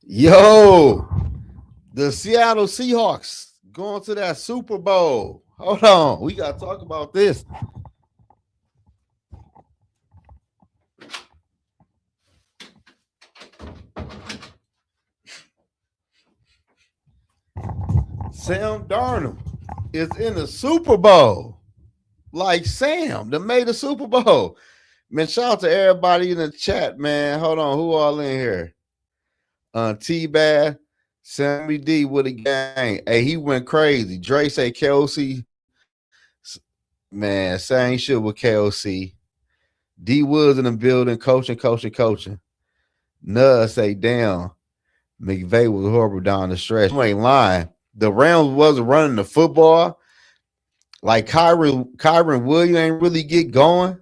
Yo, the Seattle Seahawks going to that Super Bowl. Hold on, we got to talk about this. Sam Darnold is in the Super Bowl. Like Sam, that made the Super Bowl. Man, shout out to everybody in the chat, man. Hold on, who all in here? T-Bad, Sammy D with a gang. Hey, he went crazy. Dre say KOC, man, same shit with KOC. D Woods in the building, coaching. Nuh say, damn, McVay was horrible down the stretch. You ain't lying. The Rams wasn't running the football. Like Kyron Williams ain't really get going.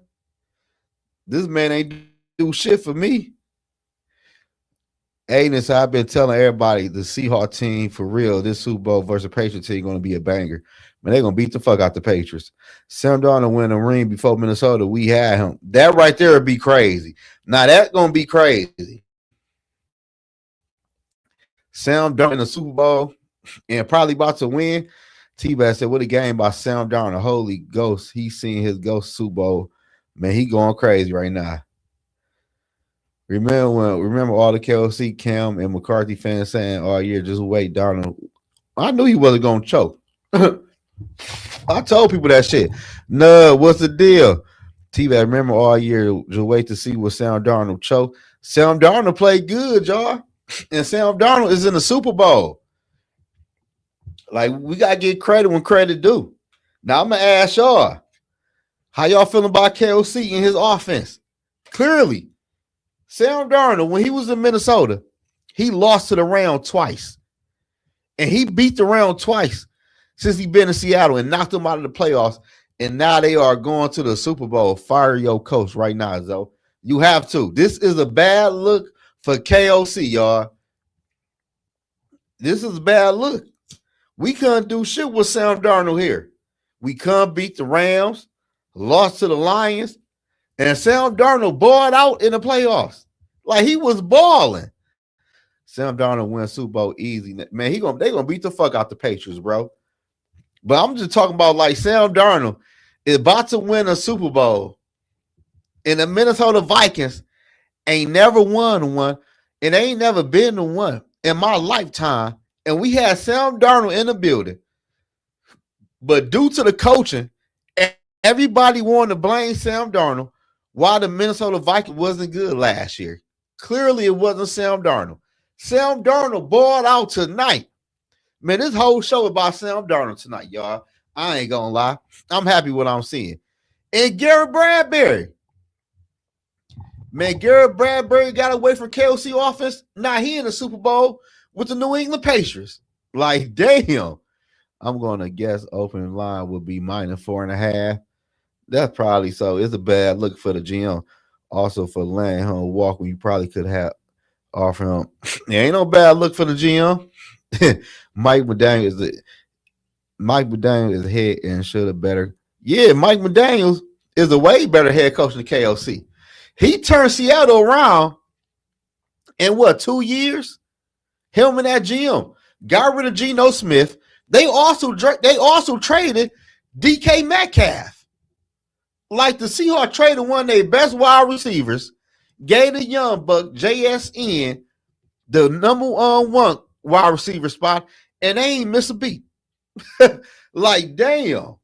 This man ain't do shit for me. Aiden said, I've been telling everybody the Seahawks team for real, this Super Bowl versus Patriots team going to be a banger. Man, they're going to beat the fuck out the Patriots. Sam Darnold win a ring before Minnesota. We had him. That right there would be crazy. Now, that's going to be crazy. Sam Darnold in the Super Bowl and probably about to win. T-Bad said, what a game by Sam Darnold. Holy ghost. He seen his ghost Super Bowl. Man, he going crazy right now. Remember all the KOC, Cam, and McCarthy fans saying all year, just wait, Darnold. I knew he wasn't going to choke. I told people that shit. No, what's the deal? T-Bad, remember all year, just wait to see what Sam Darnold choke. Sam Darnold played good, y'all. And Sam Darnold is in the Super Bowl. Like, we got to get credit when credit due. Now, I'm going to ask y'all, how y'all feeling about KOC and his offense? Clearly, Sam Darnold, when he was in Minnesota, he lost to the Rams twice. And he beat the Rams twice since he been in Seattle and knocked them out of the playoffs. And now they are going to the Super Bowl. Fire your coach right now, Zoe. You have to. This is a bad look for KOC, y'all. This is a bad look. We couldn't do shit with Sam Darnold here. We couldn't beat the Rams, lost to the Lions, and Sam Darnold balled out in the playoffs. Like, he was balling. Sam Darnold wins Super Bowl easy. Man, they gonna beat the fuck out the Patriots, bro. But I'm just talking about, like, Sam Darnold is about to win a Super Bowl. And the Minnesota Vikings ain't never won one, and they ain't never been to one in my lifetime. And we had Sam Darnold in the building. But due to the coaching, everybody wanted to blame Sam Darnold why the Minnesota Vikings wasn't good last year. Clearly, it wasn't Sam Darnold. Sam Darnold balled out tonight. Man, this whole show about Sam Darnold tonight, y'all. I ain't gonna lie. I'm happy with what I'm seeing. And Garrett Bradbury. Man, Garrett Bradbury got away from KOC offense. Now he in the Super Bowl with the New England Patriots. Like, damn. I'm going to guess opening line would be -4.5. That's probably so. It's a bad look for the GM. Also for Lane home walk, you probably could have offered him. It ain't no bad look for the GM. Mike McDaniel is head and should have better. Yeah, Mike McDaniels is a way better head coach than KOC. He turned Seattle around in what, 2 years? Him and that GM got rid of Geno Smith. They also traded DK Metcalf. Like, the Seahawks traded one of their best wide receivers, gave the young buck JSN the number one wide receiver spot, and they ain't miss a beat. Like, damn.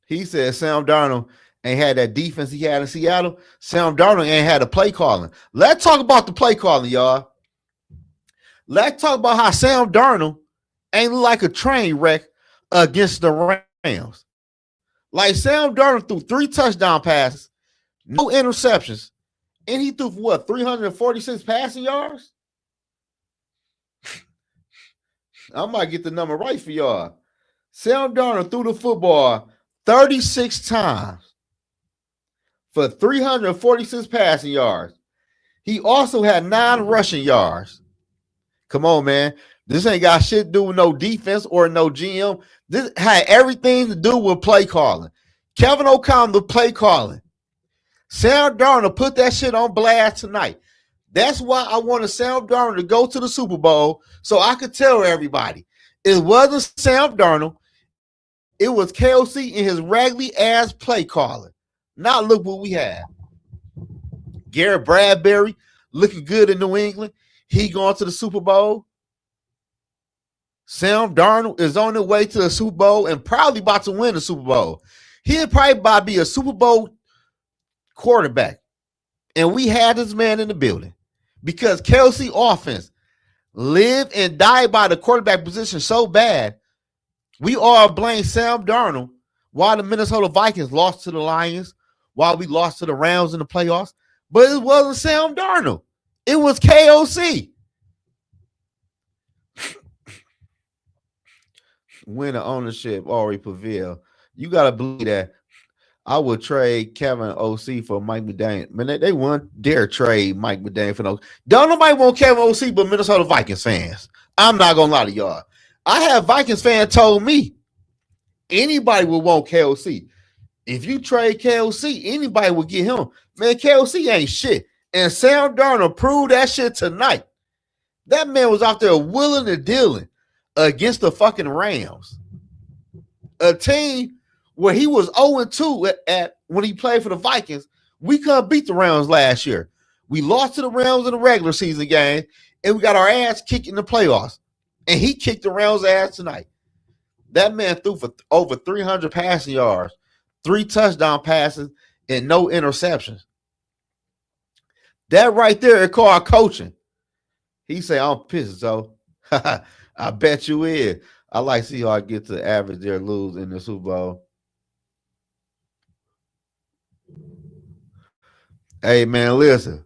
He said Sam Darnold ain't had that defense he had in Seattle. Sam Darnold ain't had a play calling. Let's talk about the play calling, y'all. Let's talk about how Sam Darnold ain't like a train wreck against the Rams. Like, Sam Darnold threw 3 touchdown passes, no interceptions, and he threw for what, 346 passing yards? I might get the number right for y'all. Sam Darnold threw the football 36 times for 346 passing yards. He also had 9 rushing yards. Come on, man. This ain't got shit to do with no defense or no GM. This had everything to do with play calling. Kevin O'Connell, the play calling. Sam Darnold put that shit on blast tonight. That's why I wanted Sam Darnold to go to the Super Bowl so I could tell everybody it wasn't Sam Darnold. It was KOC and his raggedy ass play calling. Now look what we have. Garrett Bradbury looking good in New England. He going to the Super Bowl. Sam Darnold is on the way to the Super Bowl and probably about to win the Super Bowl. He'll probably about to be a Super Bowl quarterback. And we had this man in the building because KOC offense live and die by the quarterback position so bad. We all blame Sam Darnold while the Minnesota Vikings lost to the Lions, while we lost to the Rams in the playoffs. But it wasn't Sam Darnold. It was KOC. Winner ownership already prevailed. You got to believe that. I would trade Kevin OC for Mike McDaniel. Man, they wouldn't dare trade Mike McDaniel for no. Don't nobody want Kevin OC but Minnesota Vikings fans. I'm not going to lie to y'all. I have Vikings fans told me anybody would want KOC. If you trade KOC, anybody would get him. Man, KOC ain't shit. And Sam Darnold proved that shit tonight. That man was out there willing and dealing against the fucking Rams. A team where he was 0-2 at when he played for the Vikings. We couldn't beat the Rams last year. We lost to the Rams in the regular season game, and we got our ass kicked in the playoffs. And he kicked the Rams' ass tonight. That man threw for over 300 passing yards, 3 touchdown passes, and no interceptions. That right there is called coaching. He say, I'm pissed, so I bet you is. I like to see how I get to average their lose in the Super Bowl. Hey, man, listen.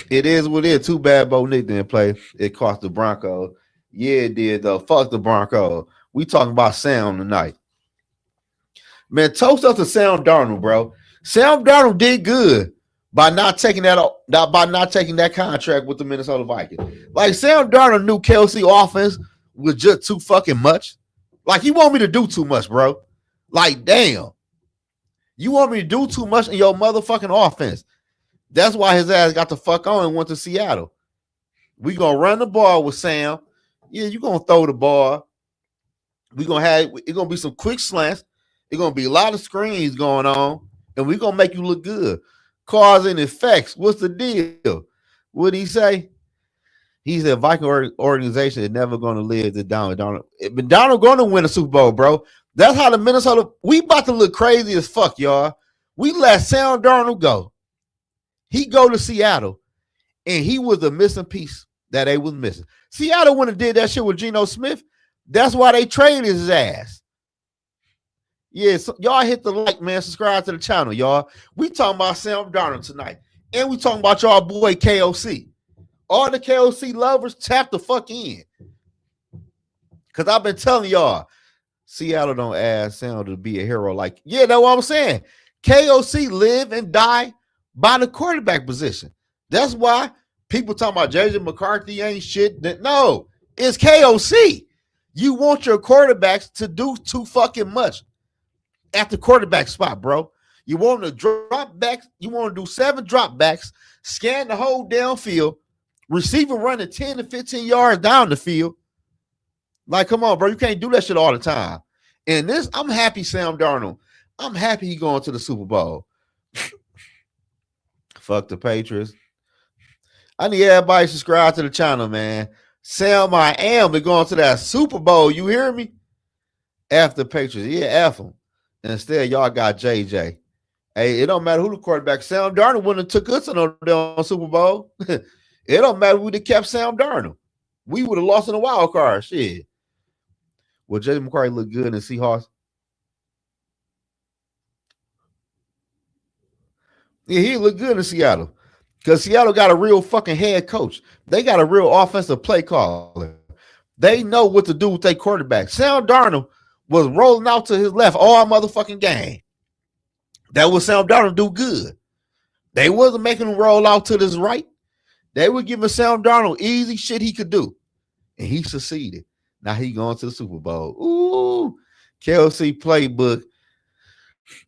It is what it is. Too bad Bo Nick didn't play. It cost the Broncos. Yeah, it did, though. Fuck the Broncos. We talking about Sam tonight. Man, toast up to Sam Darnold, bro. Sam Darnold did good by not taking that contract with the Minnesota Vikings. Like, Sam Darnold knew KOC offense was just too fucking much. Like, he want me to do too much, bro. Like, damn. You want me to do too much in your motherfucking offense. That's why his ass got the fuck on and went to Seattle. We gonna run the ball with Sam. Yeah, you gonna throw the ball. It's gonna be some quick slants. It's gonna be a lot of screens going on, and we gonna make you look good. Cause and effects. What's the deal? What'd he say? He said Viking organization is never gonna live to Donald. But Donald gonna win a Super Bowl, bro. That's how the Minnesota. We about to look crazy as fuck, y'all. We let Sam Darnold go. He go to Seattle, and he was the missing piece that they was missing. Seattle wouldn't have did that shit with Geno Smith. That's why they traded his ass. Yeah, so y'all hit the like, man. Subscribe to the channel, y'all. We talking about Sam Darnold tonight, and we talking about y'all boy KOC. All the KOC lovers, tap the fuck in, because I've been telling y'all, Seattle don't ask Sam to be a hero. Like, yeah, that's what I'm saying. KOC live and die by the quarterback position. That's why people talking about JJ McCarthy ain't shit. No, it's KOC. You want your quarterbacks to do too fucking much at the quarterback spot, bro. You want to drop back. You want to do 7 drop backs, scan the whole downfield, receiver running 10 to 15 yards down the field. Like, come on, bro. You can't do that shit all the time. And this, I'm happy Sam Darnold. I'm happy he going to the Super Bowl. Fuck the Patriots. I need everybody to subscribe to the channel, man. Sam, I am going to that Super Bowl. You hear me? F the Patriots. Yeah, F them. Instead, y'all got JJ. Hey, it don't matter who the quarterback. Sam Darnold wouldn't have took us on Super Bowl. It don't matter who they kept Sam Darnold. We would have lost in the wild card. Shit. Will J.J. McCarthy look good in the Seahawks? Yeah, he looked good in Seattle. Because Seattle got a real fucking head coach. They got a real offensive play caller. They know what to do with their quarterback. Sam Darnold was rolling out to his left all motherfucking game. That was Sam Darnold do good. They wasn't making him roll out to his right. They were giving Sam Darnold easy shit he could do. And he succeeded. Now he going to the Super Bowl. Ooh, KLC playbook.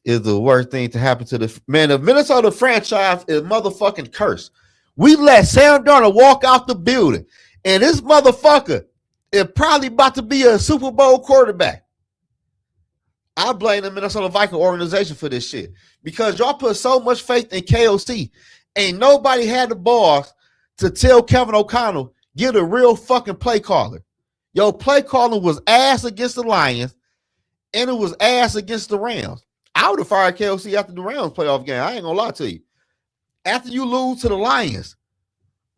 is the worst thing to happen to the man. The Minnesota franchise is motherfucking cursed. We let Sam Darnold walk out the building, and this motherfucker is probably about to be a Super Bowl quarterback. I blame the Minnesota Viking organization for this shit because y'all put so much faith in KOC. Ain't nobody had the balls to tell Kevin O'Connell, get a real fucking play caller. Yo, play calling was ass against the Lions, and it was ass against the Rams. I would have fired KOC after the Rams playoff game. I ain't gonna lie to you. After you lose to the Lions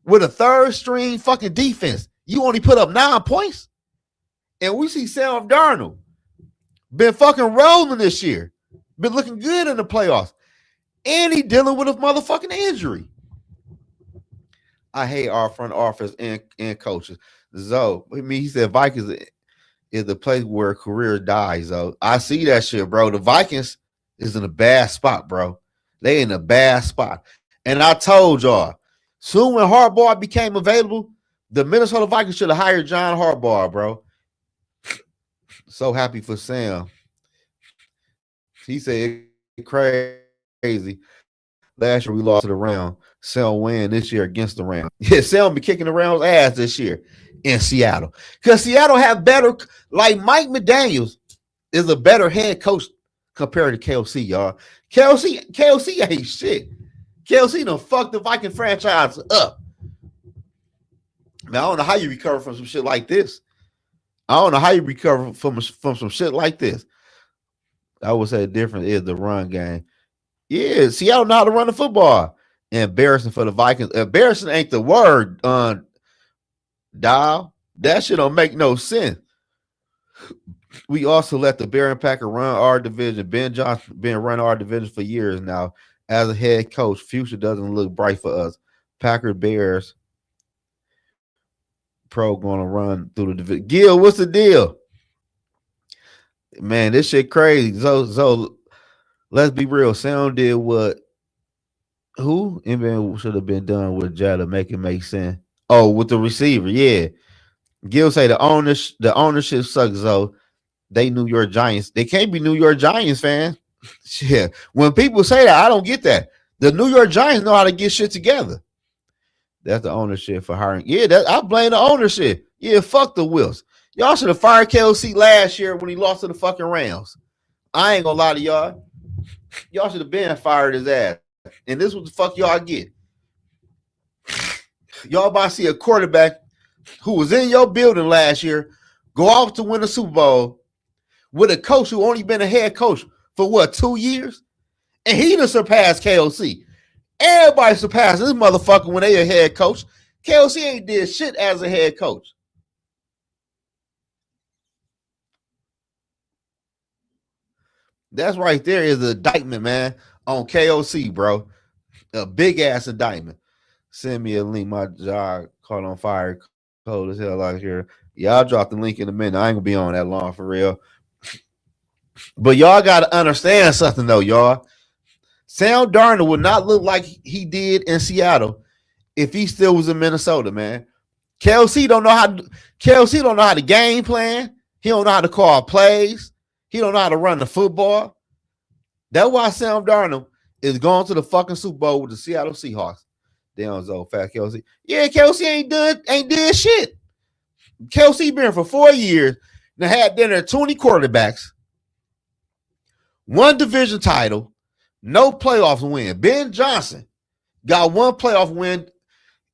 with a third string fucking defense, you only put up 9 points. And we see Sam Darnold been fucking rolling this year. Been looking good in the playoffs. And he dealing with a motherfucking injury. I hate our front office and coaches. Zoe, I mean, he said Vikings is the place where career dies, though. I see that shit, bro. The Vikings is in a bad spot, bro. They in a bad spot. And I told y'all, soon when Harbaugh became available, the Minnesota Vikings should have hired John Harbaugh, bro. So happy for Sam. He said crazy. Last year we lost to the Rams. Sam win this year against the Rams. Yeah, Sam be kicking the Rams' ass this year in Seattle. Because Seattle have better, like Mike McDaniels is a better head coach compared to KOC, y'all. KOC ain't shit. KOC done fucked the Viking franchise up. Now, I don't know how you recover from some shit like this. I don't know how you recover from some shit like this. I would say the difference is the run game. Yeah, Seattle know how to run the football. Embarrassing for the Vikings. Embarrassing ain't the word, Dial. That shit don't make no sense. We also let the Bear and Packer run our division. Ben Johnson been running our division for years now. As a head coach, future doesn't look bright for us. Packers, Bears, Pro going to run through the division. Gil, what's the deal? Man, this shit crazy. So let's be real. Sam did what who even should have been done with Jada to make it make sense. Oh, with the receiver, yeah. Gil say the ownership sucks, though. They New York Giants. They can't be New York Giants fans. Yeah. When people say that, I don't get that. The New York Giants know how to get shit together. That's the ownership for hiring. Yeah, I blame the ownership. Yeah, fuck the Wills. Y'all should have fired KOC last year when he lost to the fucking Rams. I ain't gonna lie to y'all. Y'all should have been fired his ass. And this is what the fuck y'all get. Y'all about to see a quarterback who was in your building last year go off to win a Super Bowl with a coach who only been a head coach for what, 2 years? And he done surpassed KOC. Everybody surpassed this motherfucker when they a head coach. KOC ain't did shit as a head coach. That's right there is an indictment, man, on KOC, bro. A big ass indictment. Send me a link. My job caught on fire. Cold as hell out here. Yeah, I'll drop the link in a minute. I ain't gonna be on that long for real. But y'all gotta understand something though, y'all. Sam Darnold would not look like he did in Seattle if he still was in Minnesota, man. KLC don't know how to game plan. He don't know how to call plays. He don't know how to run the football. That's why Sam Darnold is going to the fucking Super Bowl with the Seattle Seahawks. Damn, old fat KLC. Yeah, KLC ain't did shit. KLC been for 4 years and had dinner 20 quarterbacks, 1 division title, no playoffs win. Ben Johnson got 1 playoff win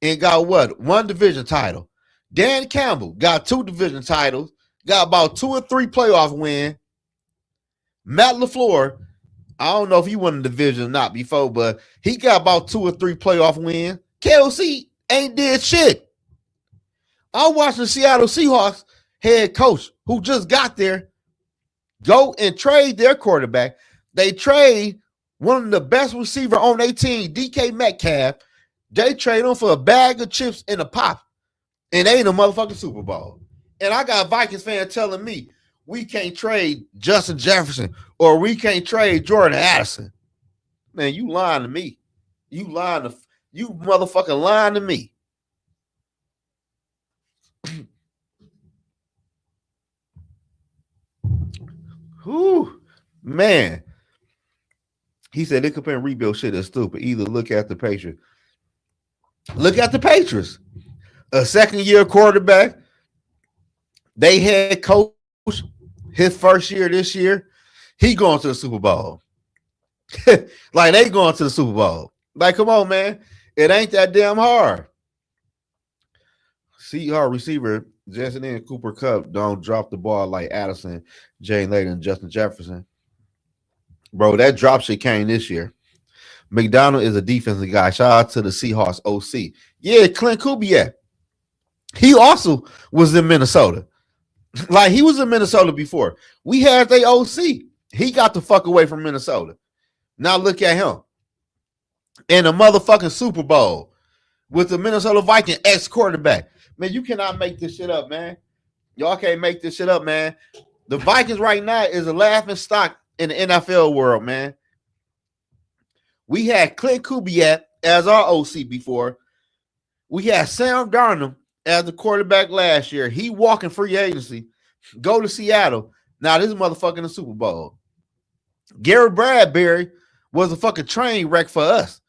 and got what? 1 division title. Dan Campbell got 2 division titles, got about 2 or 3 playoff win. Matt LaFleur, I don't know if he won a division or not before, but he got about 2 or 3 playoff wins. KLC ain't did shit. I'm watching the Seattle Seahawks head coach who just got there go and trade their quarterback. They trade one of the best receiver on their team, DK Metcalf. They trade him for a bag of chips and a pop, and they ain't a motherfucking Super Bowl. And I got Vikings fans telling me we can't trade Justin Jefferson or we can't trade Jordan Addison. Man, you lying to me. You motherfucking lying to me. Whew, man. He said they compare rebuild shit is stupid. Either look at the Patriots. Look at the Patriots. A second year quarterback. They head coach his first year this year. He going to the Super Bowl. Like they going to the Super Bowl. Like, come on, man. It ain't that damn hard. Seahawks receiver Justin and Cooper Kupp don't drop the ball like Addison, Jane Layton, and Justin Jefferson. Bro, that drop shit came this year. McDonald is a defensive guy. Shout out to the Seahawks OC. Yeah, Clint Kubiak. He also was in Minnesota. Like, he was in Minnesota before. We had the OC. He got the fuck away from Minnesota. Now look at him. In a motherfucking Super Bowl with the Minnesota Viking ex-quarterback. Man, you cannot make this shit up, man. Y'all can't make this shit up, man. The Vikings right now is a laughing stock in the NFL world, man. We had Clint Kubiak as our OC before. We had Sam Darnold as the quarterback last year. He walking free agency. Go to Seattle. Now this is motherfucking the Super Bowl. Garrett Bradbury was a fucking train wreck for us.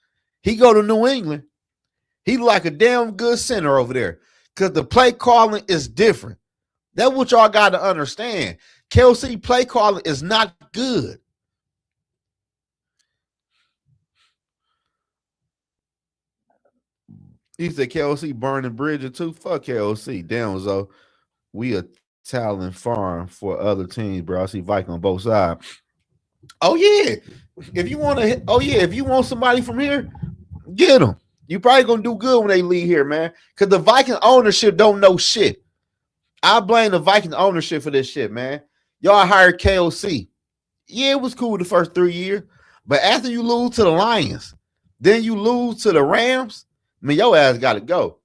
He go to New England. He like a damn good center over there. Because the play calling is different. That's what y'all got to understand. KLC play calling is not good. He said KLC burning bridges too. Fuck KLC. Damn, so we a talent farm for other teams, bro. I see Viking on both sides. Oh yeah. If you want to, if you want somebody from here, get them. You probably gonna do good when they leave here, man. Because the Viking ownership don't know shit. I blame the Viking ownership for this shit, man. Y'all hired KOC. Yeah, it was cool the first 3 years. But after you lose to the Lions, then you lose to the Rams, I mean, your ass got to go.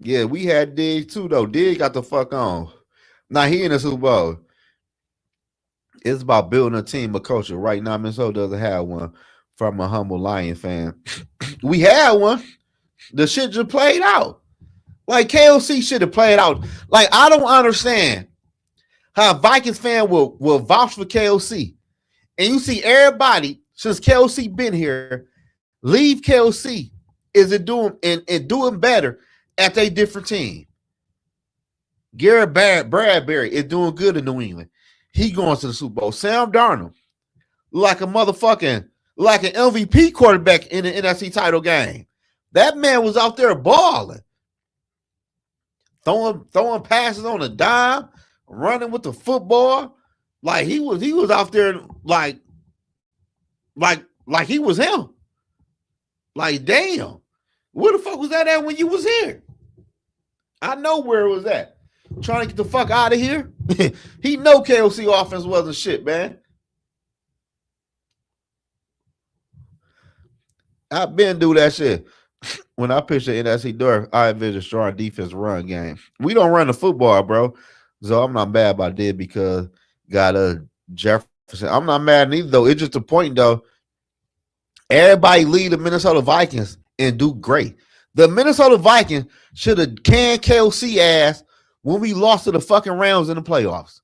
Yeah, we had Diggs too, though. Diggs got the fuck on. Now he in the Super Bowl. It's about building a team, a culture. Right now, Minnesota doesn't have one. From a humble Lion fan, we had one. The shit just played out. Like KOC should have played out. Like, I don't understand how a Vikings fan will vouch for KOC. And you see everybody since KOC been here leave KOC. Is it doing and doing better at their different team? Garrett Bradbury is doing good in New England. He going to the Super Bowl. Sam Darnold, like a motherfucking, like an MVP quarterback in the NFC title game. That man was out there balling. Throwing passes on a dime, running with the football. Like he was out there like he was him. Like, damn. Where the fuck was that at when you was here? I know where it was at. Trying to get the fuck out of here. He know KOC offense wasn't shit, man. I've been do that shit. When I pitch the NFC North, I envision strong defense run game. We don't run the football, bro. So I'm not mad about that because got a Jefferson. I'm not mad neither, though. It's just a point, though. Everybody lead the Minnesota Vikings and do great. The Minnesota Vikings should have canned KOC ass when we lost to the fucking Rams in the playoffs.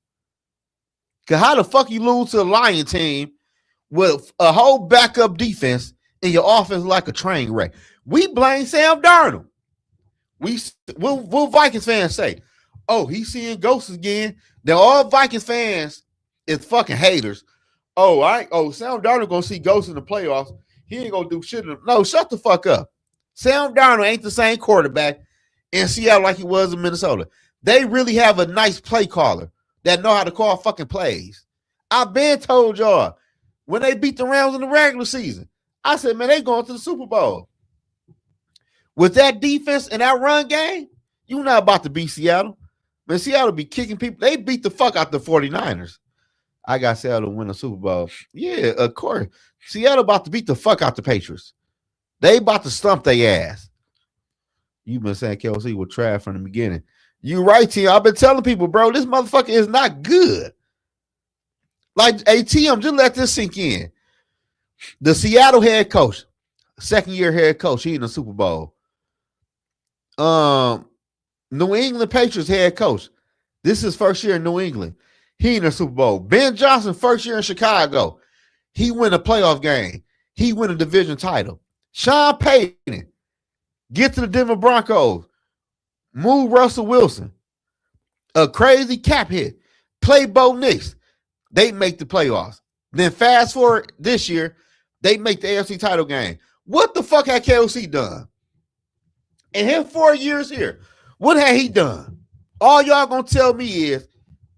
Because how the fuck you lose to the Lion team with a whole backup defense and your offense like a train wreck? We blame Sam Darnold. What Vikings fans say? Oh, he's seeing ghosts again. Now all Vikings fans is fucking haters. Oh, Sam Darnold gonna see ghosts in the playoffs. He ain't gonna do shit. No, shut the fuck up. Sam Darnold ain't the same quarterback in Seattle like he was in Minnesota. They really have a nice play caller that know how to call fucking plays. I've been told y'all when they beat the Rams in the regular season. I said, man, they going to the Super Bowl. With that defense and that run game, you're not about to beat Seattle. Man, Seattle be kicking people. They beat the fuck out the 49ers. I got Seattle to win the Super Bowl. Yeah, of course. Seattle about to beat the fuck out the Patriots. They about to stump their ass. You've been saying KLC was trash from the beginning. You right, T. I've been telling people, bro, this motherfucker is not good. Like, ATM, just let this sink in. The Seattle head coach, second-year head coach, he in the Super Bowl. New England Patriots head coach. This is first year in New England. He in the Super Bowl. Ben Johnson, first year in Chicago, he win a playoff game. He win a division title. Sean Payton, get to the Denver Broncos, move Russell Wilson, a crazy cap hit, play Bo Nix. They make the playoffs. Then fast forward this year, they make the AFC title game. What the fuck had KOC done? In his 4 years here, what had he done? All y'all gonna tell me is,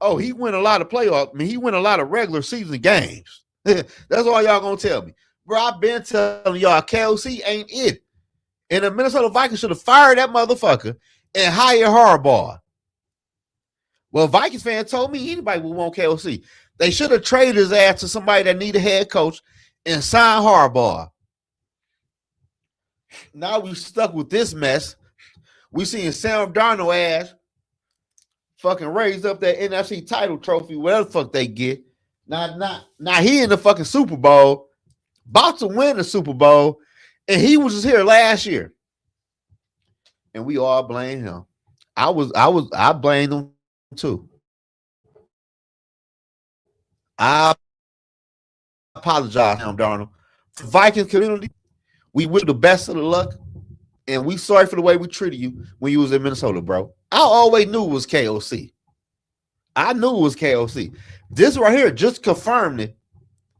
oh, he win a lot of playoffs. I mean, he win a lot of regular season games. That's all y'all gonna tell me. Bro, I've been telling y'all KOC ain't it. And the Minnesota Vikings should have fired that motherfucker and hired Harbaugh. Well, Vikings fan told me anybody would want KOC. They should have traded his ass to somebody that need a head coach and sign Harbaugh. Now we stuck with this mess. We seeing Sam Darnold ass fucking raise up that NFC title trophy, whatever the fuck they get. Now he in the fucking Super Bowl, about to win the Super Bowl, and he was just here last year. And we all blame him. I blamed him too. I apologize, Sam Darnold. For Vikings community, we wish you the best of the luck, and we sorry for the way we treated you when you was in Minnesota, bro. I always knew it was KOC. I knew it was KOC. This right here just confirmed it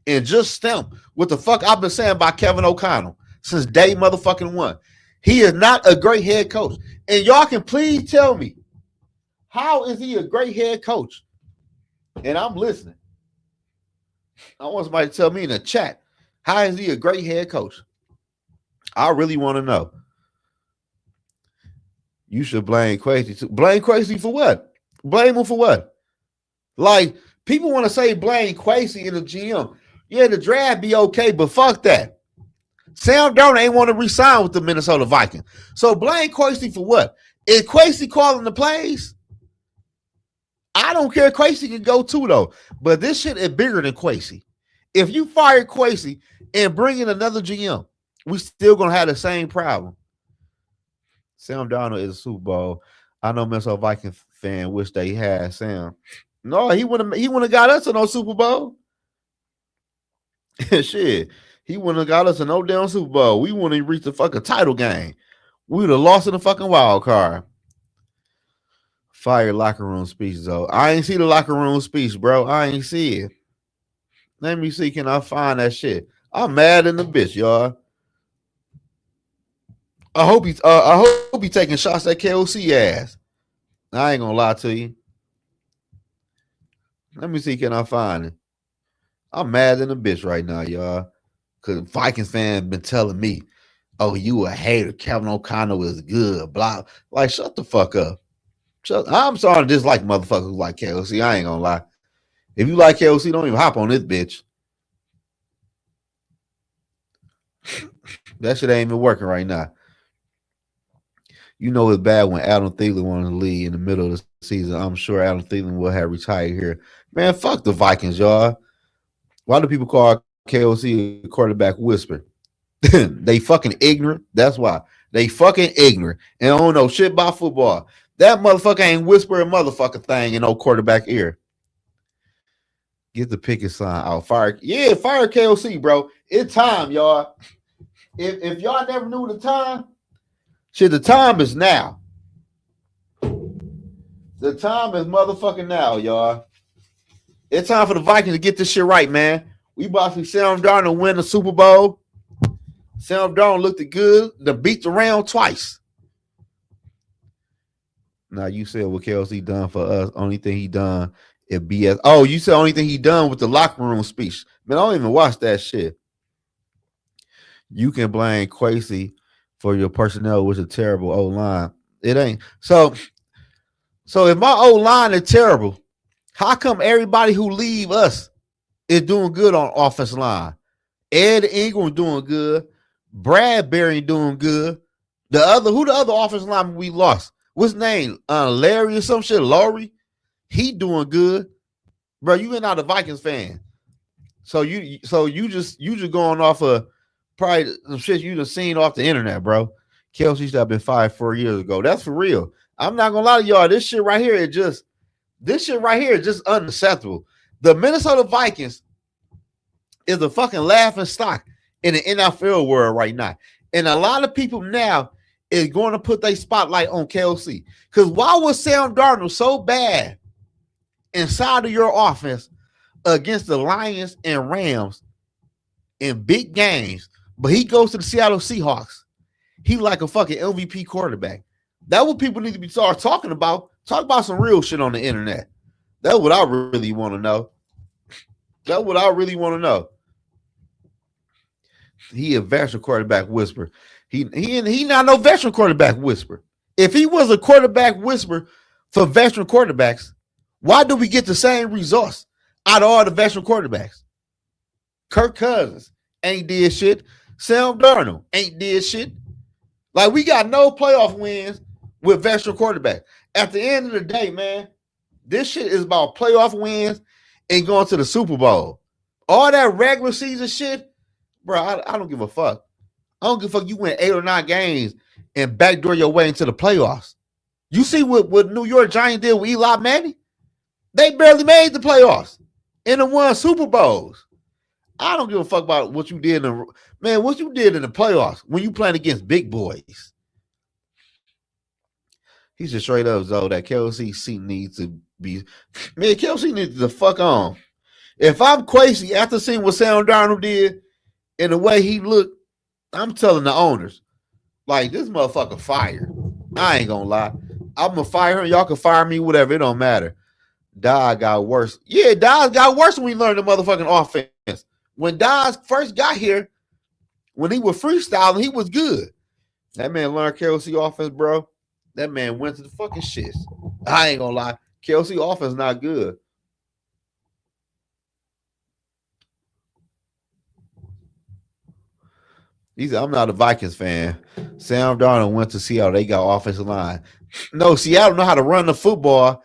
and just stamped what the fuck I've been saying about Kevin O'Connell since day motherfucking one. He is not a great head coach. And y'all can please tell me, how is he a great head coach? And I'm listening. I want somebody to tell me in the chat, how is he a great head coach? I really want to know. You should blame Kwesi too. Blame Kwesi for what? Blame him for what? Like, people want to say blame Kwesi in the GM. Yeah, the draft be okay, but fuck that. Sam Darnold ain't want to resign with the Minnesota Vikings. So blame Kwesi for what? Is Kwesi calling the plays? I don't care. Kwesi can go too, though. But this shit is bigger than Kwesi. If you fire Kwesi and bring in another GM, we still going to have the same problem. Sam Darnold is a Super Bowl. I know Minnesota Vikings fan wish they had Sam. No, he wouldn't have got us to no Super Bowl. Shit. He wouldn't have got us to no damn Super Bowl. We wouldn't even reach the fucking title game. We would have lost in the fucking wild card. Fire locker room speech, though. I ain't see the locker room speech, bro. I ain't see it. Let me see. Can I find that shit? I'm mad in the bitch, y'all. I hope he's taking shots at KOC ass. I ain't gonna lie to you. Let me see. Can I find it? I'm mad in the bitch right now, y'all. Because Vikings fans been telling me, oh, you a hater. Kevin O'Connell is good. Blah. Like, shut the fuck up. I'm starting to dislike motherfuckers who like KOC. I ain't gonna lie. If you like KOC, don't even hop on this bitch. That shit ain't even working right now. You know it's bad when Adam Thielen wanted to leave in the middle of the season. I'm sure Adam Thielen will have retired here. Man, fuck the Vikings, y'all. Why do people call KOC a quarterback whisper? They fucking ignorant. That's why. They fucking ignorant and don't know shit about football. That motherfucker ain't whispering motherfucking thing in no quarterback ear. Get the picket sign out. Fire KOC, bro. It's time, y'all. If y'all never knew the time, shit, the time is now. The time is motherfucking now, y'all. It's time for the Vikings to get this shit right, man. We about to see Sam Darnold win the Super Bowl. Sam Darnold looked good. The beat the round twice. Now, you said what KLC done for us. Only thing he done is BS. Oh, you said only thing he done with the locker room speech. Man, I don't even watch that shit. You can blame Kwesi for your personnel, which is a terrible O-line. It ain't. So if my O-line is terrible, how come everybody who leave us is doing good on offensive line? Ed Ingram doing good. Bradbury doing good. Who the other offensive lineman we lost? What's his name? Larry or some shit. Laurie. He doing good. Bro, you ain't not a Vikings fan. So you just going off of probably some shit you just seen off the internet, bro. Kelsey should have been fired 4 years ago. That's for real. I'm not gonna lie to y'all. This shit right here is just This shit right here is just unacceptable. The Minnesota Vikings is a fucking laughing stock in the NFL world right now. And a lot of people now is going to put their spotlight on KLC. Because why was Sam Darnold so bad inside of your offense against the Lions and Rams in big games, but he goes to the Seattle Seahawks? He like a fucking MVP quarterback. That's what people need to be start talking about. Talk about some real shit on the internet. That's what I really want to know. That's what I really want to know. He a veteran quarterback whisperer. He not no veteran quarterback whisperer. If he was a quarterback whisperer for veteran quarterbacks, why do we get the same results out of all the veteran quarterbacks? Kirk Cousins ain't did shit. Sam Darnold ain't did shit. Like, we got no playoff wins with veteran quarterback. At the end of the day, man, this shit is about playoff wins and going to the Super Bowl. All that regular season shit, bro, I don't give a fuck. I don't give a fuck. You win 8 or 9 games and backdoor your way into the playoffs. You see what New York Giants did with Eli Manning? They barely made the playoffs and they won Super Bowls. I don't give a fuck about what you did what you did in the playoffs when you playing against big boys. He's just straight up, Zoe, that KLC seat needs to be. Man, KLC needs to fuck on. If I'm crazy after seeing what Sam Darnold did and the way he looked, I'm telling the owners, like, this motherfucker fired. I ain't gonna lie. I'm gonna fire him. Y'all can fire me, whatever. It don't matter. Dog got worse. Yeah, Dog got worse when we learned the motherfucking offense. When Dodge first got here, when he was freestyling, he was good. That man learned KLC offense, bro. That man went to the fucking shits. I ain't gonna lie. KLC offense not good. He said, I'm not a Vikings fan. Sam Darnold went to Seattle. They got offensive line. No, Seattle know how to run the football,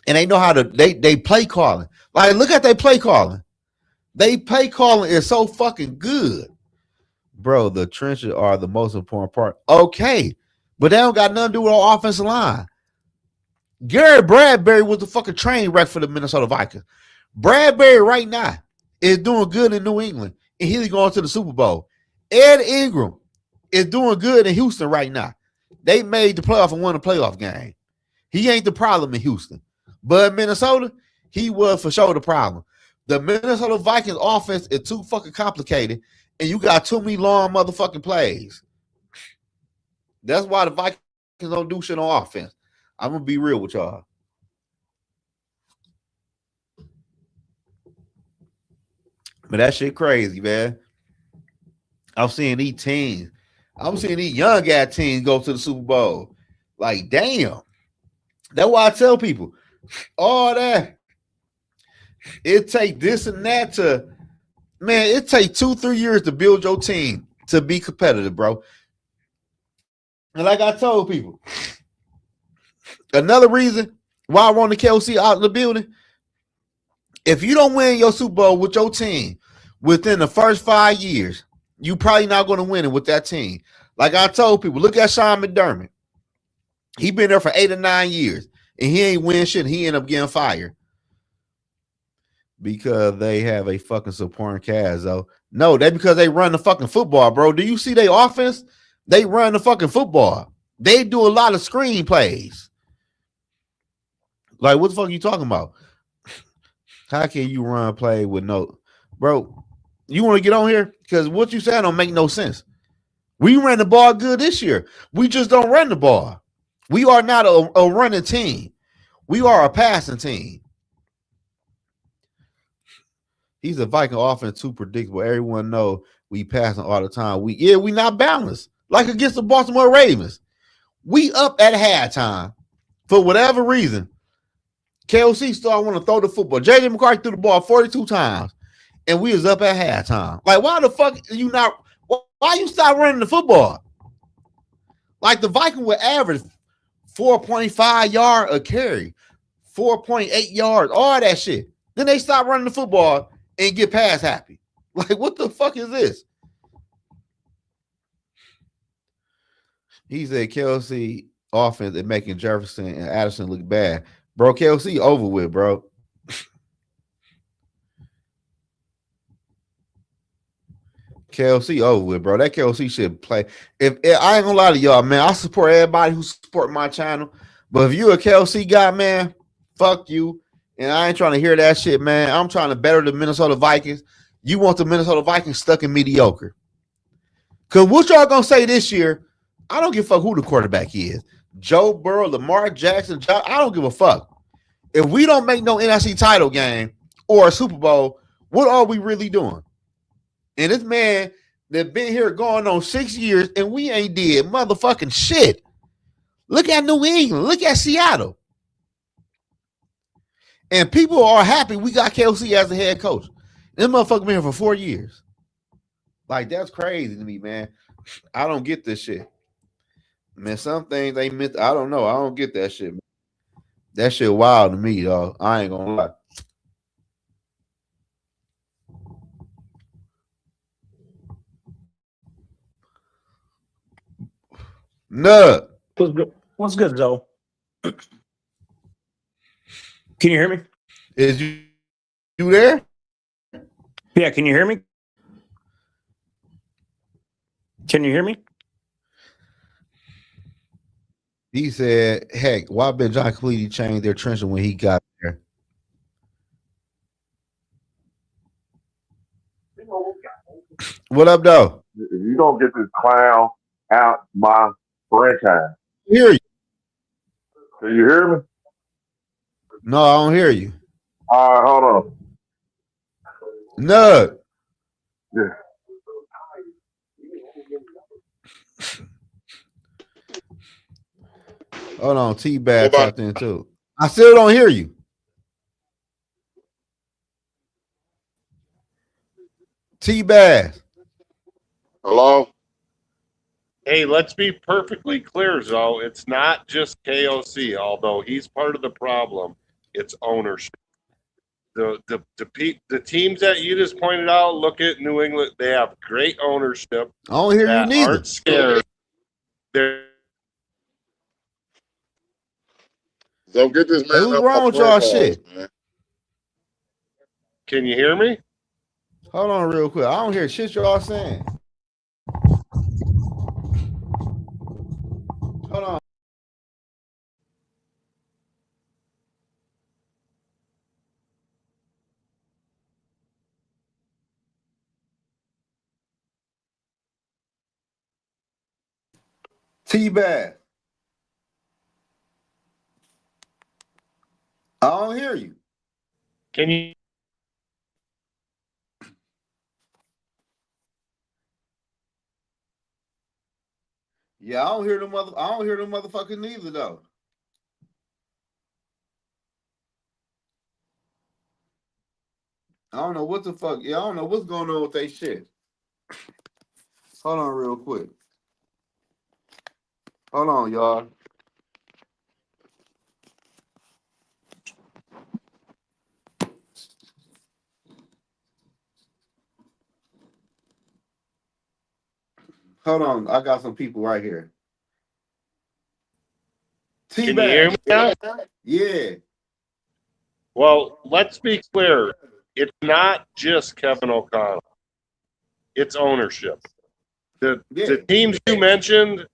and they know how to they play calling. Like, look at they play calling. They play calling is so fucking good. Bro, the trenches are the most important part. Okay, but they don't got nothing to do with our offensive line. Gary Bradbury was the fucking train wreck for the Minnesota Vikings. Bradbury right now is doing good in New England, and he's going to the Super Bowl. Ed Ingram is doing good in Houston right now. They made the playoff and won the playoff game. He ain't the problem in Houston. But in Minnesota, he was for sure the problem. The Minnesota Vikings offense is too fucking complicated, and you got too many long motherfucking plays. That's why the Vikings don't do shit on offense. I'm going to be real with y'all. But that shit crazy, man. I'm seeing these teams. I'm seeing these young guy teams go to the Super Bowl. Like, damn. That's why I tell people, all that, it take this and that to, man, it take 2-3 years to build your team to be competitive, bro. And like I told people, another reason why I want the KLC out in the building, if you don't win your Super Bowl with your team within the first 5 years, you probably not going to win it with that team. Like I told people, look at Sean McDermott. He been there for 8 or 9 years, and he ain't win shit. He ended up getting fired because they have a fucking supporting cast, though. No, that's because they run the fucking football, bro. Do you see their offense? They run the fucking football. They do a lot of screen plays. Like, what the fuck are you talking about? How can you run play with no, bro? You want to get on here? Because what you said don't make no sense. We ran the ball good this year. We just don't run the ball. We are not a running team. We are a passing team. He's a Viking offense too predictable. Everyone know we passing all the time. We not balanced. Like against the Baltimore Ravens. We up at halftime. For whatever reason, KLC started want to throw the football. J.J. McCarthy threw the ball 42 times, and we was up at halftime. Like, why the fuck are you not? Why you stop running the football? Like, the Viking would average 4.5 yards a carry, 4.8 yards, all that shit. Then they stop running the football and get pass happy. Like, what the fuck is this? He said KLC offense and making Jefferson and Addison look bad. Bro, KLC over with, bro. KLC over with, bro. That KLC should play. If I ain't gonna lie to y'all, man, I support everybody who support my channel. But if you a KLC guy, man, fuck you. And I ain't trying to hear that shit, man. I'm trying to better the Minnesota Vikings. You want the Minnesota Vikings stuck in mediocre. Cause what y'all gonna say this year? I don't give a fuck who the quarterback is. Joe Burrow, Lamar Jackson, I don't give a fuck. If we don't make no NFC title game or a Super Bowl, what are we really doing? And this man that been here going on 6 years and we ain't did motherfucking shit. Look at New England. Look at Seattle. And people are happy we got KLC as the head coach. This motherfucker been here for 4 years. Like, that's crazy to me, man. I don't get this shit. Man, some things they miss. I don't know. I don't get that shit, man. That shit wild to me, dog. I ain't gonna lie. Nut. What's good, Zoe? Can you hear me? Is you there? Yeah, can you hear me? Can you hear me? He said, heck, why Ben John completely changed their trenching when he got there? What up, though? If you don't get this clown out my franchise. I hear you. Can you hear me? No, I don't hear you. All right, hold on. No. Yeah. Hold on, T-Bad tapped in too. I still don't hear you. T-Bad. Hello? Hey, let's be perfectly clear, Zoe. It's not just KOC, although he's part of the problem. It's ownership. The teams that you just pointed out, look at New England, they have great ownership. I don't hear you neither. Aren't scared. So get this man. Hey, what's wrong with y'all shit? Man. Can you hear me? Hold on real quick. I don't hear shit y'all saying. Hold on. T-Bad. I don't hear you. Can you? Yeah, I don't hear them motherfuckers neither though. I don't know what the fuck. Yeah, I don't know what's going on with they shit. Hold on real quick. Hold on, y'all. Hold on. I got some people right here. Can you hear me now? Yeah. Well, let's be clear. It's not just Kevin O'Connell. It's ownership. The teams you mentioned,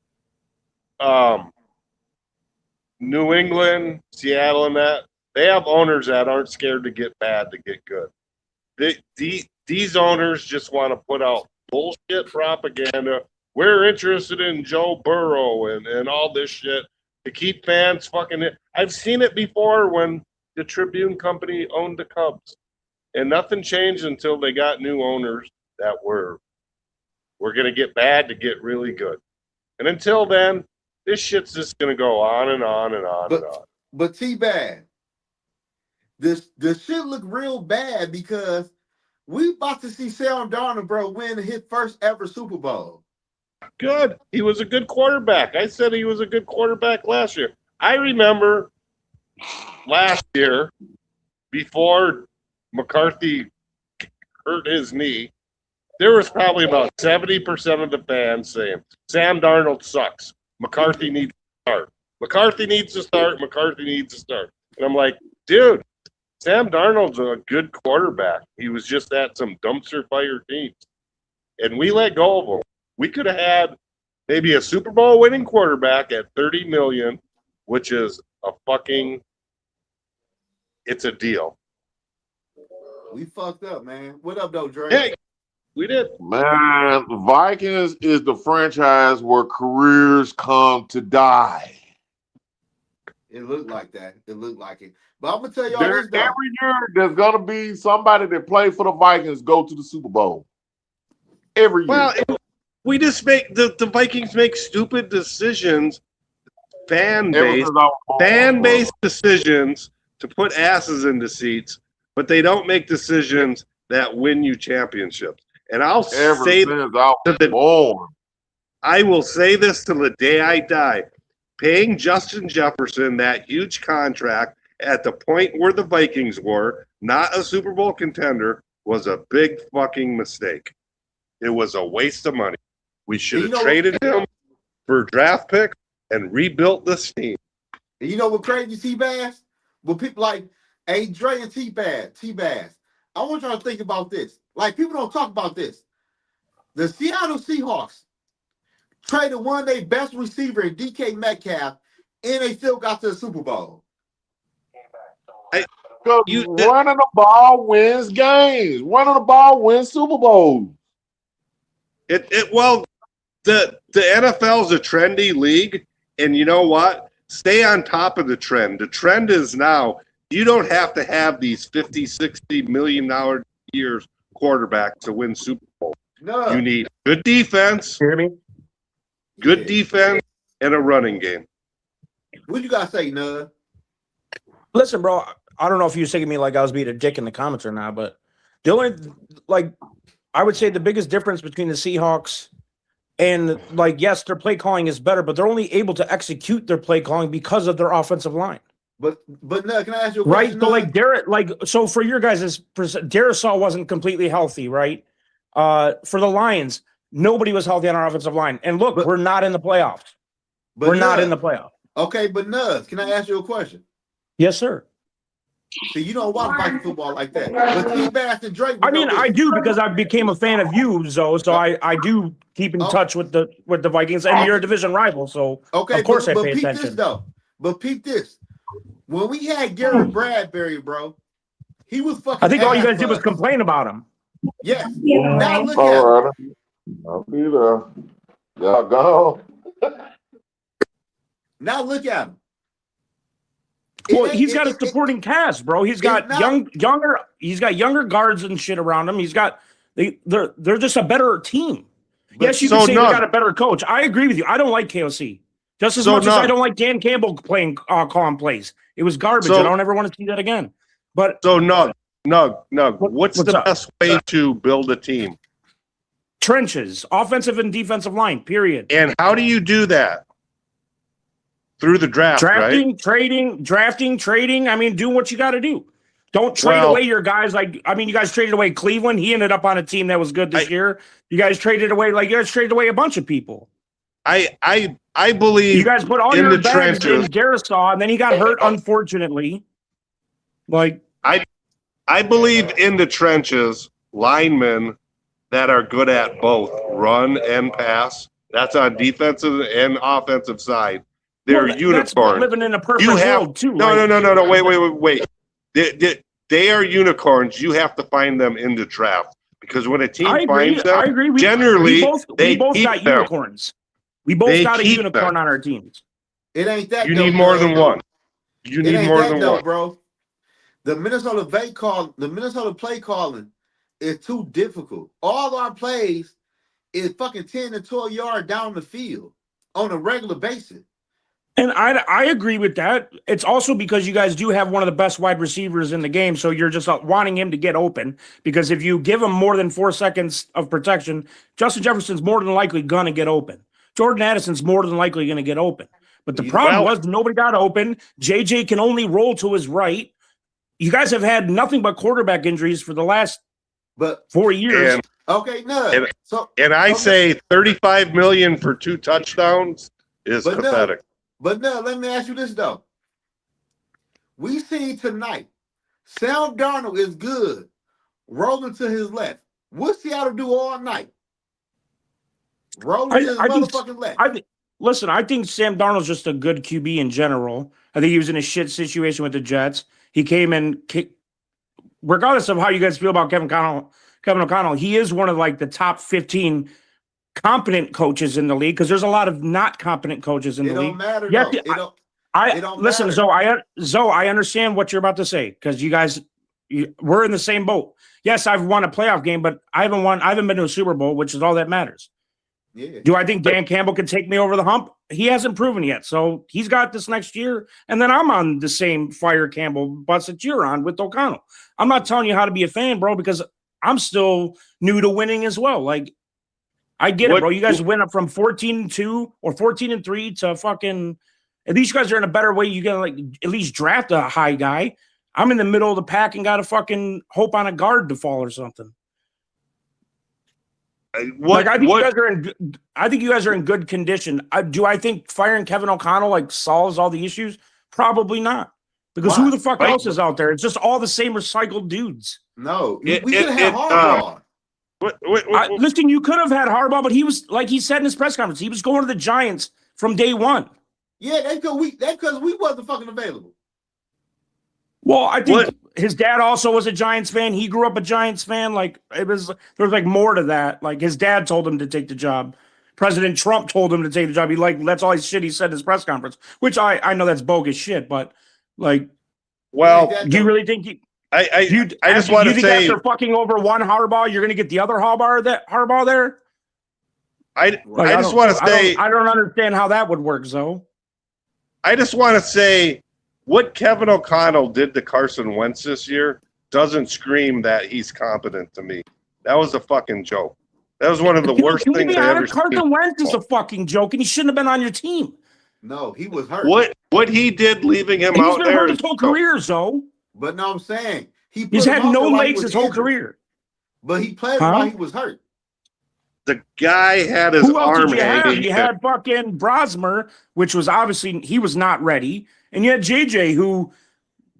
New England, Seattle, and that, they have owners that aren't scared to get bad to get good. These owners just want to put out bullshit propaganda. We're interested in Joe Burrow and all this shit to keep fans fucking it. I've seen it before when the Tribune Company owned the Cubs. And nothing changed until they got new owners that we're going to get bad to get really good. And until then, this shit's just going to go on and on and on and on. But T-Bad, this shit look real bad because we about to see Sam Darnold, bro, win his first ever Super Bowl. Good. He was a good quarterback. I said he was a good quarterback last year. I remember last year, before McCarthy hurt his knee, there was probably about 70% of the fans saying, Sam Darnold sucks. McCarthy needs to start. McCarthy needs to start. McCarthy needs to start. And I'm like, dude, Sam Darnold's a good quarterback. He was just at some dumpster fire teams. And we let go of him. We could have had maybe a Super Bowl winning quarterback at $30 million, which is a fucking, it's a deal. We fucked up, man. What up, though, Dre? Hey, we did. Man, the Vikings is the franchise where careers come to die. It looked like that. It looked like it. But I'm gonna tell y'all Every this though. year, there's gonna be somebody that played for the Vikings go to the Super Bowl. Every year. Well, we just make the Vikings make stupid decisions, fan base decisions to put asses into seats, but they don't make decisions that win you championships. And I'll say I will say this till the day I die. Paying Justin Jefferson that huge contract at the point where the Vikings were, not a Super Bowl contender, was a big fucking mistake. It was a waste of money. We should have traded him for draft pick and rebuilt this team. And you know what crazy, T-Bass? Well, people like, hey, Dre and T-Bass, I want y'all to think about this. Like, people don't talk about this. The Seattle Seahawks traded one of their best receiver in DK Metcalf, and they still got to the Super Bowl. Running the ball wins games. Running the ball wins Super Bowls. Well, the NFL is a trendy league, and you know what? Stay on top of the trend. The trend is now you don't have to have these $50, $60 million years quarterbacks to win Super Bowl. No. You need good defense. Hear me? Good defense and a running game. What you gotta say, Nud? Listen, bro, I don't know if you was taking me like I was being a dick in the comments or not, but the only, like, I would say the biggest difference between the Seahawks and, like, yes, their play calling is better, but they're only able to execute their play calling because of their offensive line. But Nud, can I ask you a Right? question? So, like, for your guys' Darisaw wasn't completely healthy, right? For the Lions, nobody was healthy on our offensive line. And look, we're not in the playoffs. We're not in the playoffs. Okay, but Nud, can I ask you a question? Yes, sir. See, you don't watch Viking football like that. But T-Bass and Drake. I mean, I do because I became a fan of you, Zoe. So I do keep in touch with the Vikings, and you're a division rival. So okay, of course but I pay peep attention. this though. But peep this. When we had Garrett Bradbury, bro, he was fucking. I think all you guys did was complain about him. Yes. Now look at him. I'll be there. Y'all go. Now look at him. Well, he's got a supporting cast, bro. He's got younger. He's got younger guards and shit around him. He's got they're just a better team. Yes, you can say they got a better coach. I agree with you. I don't like KOC just as much as I don't like Dan Campbell calling plays. It was garbage. I don't ever want to see that again. But so Nug, what's the best way to build a team? Trenches, offensive and defensive line. Period. And how do you do that? Through the draft, drafting, trading. I mean, do what you got to do. Don't trade away your guys. Like, I mean, you guys traded away Cleveland. He ended up on a team that was good this year. You guys traded away a bunch of people. I believe you guys put all your bags in Darisaw, and then he got hurt, unfortunately. Like, I believe in the trenches, linemen that are good at both run and pass. That's on defensive and offensive side. They're unicorns. That's living in a perfect world too. No. Wait. They are unicorns. You have to find them in the draft because when a team finds them, I agree. Generally, we both got unicorns. We both got a unicorn on our teams. It ain't that. You need more than one. You need more than one, bro. The Minnesota play calling is too difficult. All our plays is fucking 10 to 12 yards down the field on a regular basis. And I agree with that. It's also because you guys do have one of the best wide receivers in the game, so you're just wanting him to get open. Because if you give him more than 4 seconds of protection, Justin Jefferson's more than likely going to get open. Jordan Addison's more than likely going to get open. But the problem was nobody got open. JJ can only roll to his right. You guys have had nothing but quarterback injuries for the last 4 years. I say $35 million for 2 touchdowns is pathetic. But no, let me ask you this though. We seen tonight, Sam Darnold is good, rolling to his left. What's Seattle do all night? Rolling to his motherfucking left. Listen, I think Sam Darnold's just a good QB in general. I think he was in a shit situation with the Jets. He came in, regardless of how you guys feel about Kevin O'Connell, he is one of like the top 15 competent coaches in the league because there's a lot of not competent coaches in the league. Matter, yes, it don't listen, matter. Zoe, I understand what you're about to say because you guys, we're in the same boat. Yes, I've won a playoff game, but I haven't been to a Super Bowl, which is all that matters. Yeah. Do I think Dan Campbell can take me over the hump? He hasn't proven yet. So he's got this next year. And then I'm on the same fire Campbell bus that you're on with O'Connell. I'm not telling you how to be a fan, bro, because I'm still new to winning as well. Like, I get it, bro. You guys went up from 14-2 or 14-3 to fucking, at least you guys are in a better way. You gotta like at least draft a high guy. I'm in the middle of the pack and got to fucking hope on a guard to fall or something. I think you guys are in good condition. Do I think firing Kevin O'Connell like solves all the issues? Probably not. Because who the fuck else is out there? It's just all the same recycled dudes. No, we could have Harbaugh. Listen, you could have had Harbaugh, but he was like he said in his press conference, he was going to the Giants from day one. Yeah, that's because we wasn't fucking available. Well, I think his dad also was a Giants fan. He grew up a Giants fan. Like there was like more to that. Like his dad told him to take the job. President Trump told him to take the job. That's all his shit he said in his press conference, which I know that's bogus shit, but like, well, do you really think I just want to say after fucking over one Harbaugh, you're going to get the other Harbaugh there? I just want to say I don't understand how that would work, Zoe. I just want to say what Kevin O'Connell did to Carson Wentz this year doesn't scream that he's competent to me. That was a fucking joke. That was one of the worst things I ever seen. Carson Wentz is a fucking joke, and he shouldn't have been on your team. No, he was hurt. What he did leaving him out there? He's been hurt his whole career, Zoe. But no, I'm saying he's had no legs his whole career. But he played while he was hurt. The guy had his arm hanging. You had fucking Brosmer, which was obviously he was not ready, and you had JJ, who,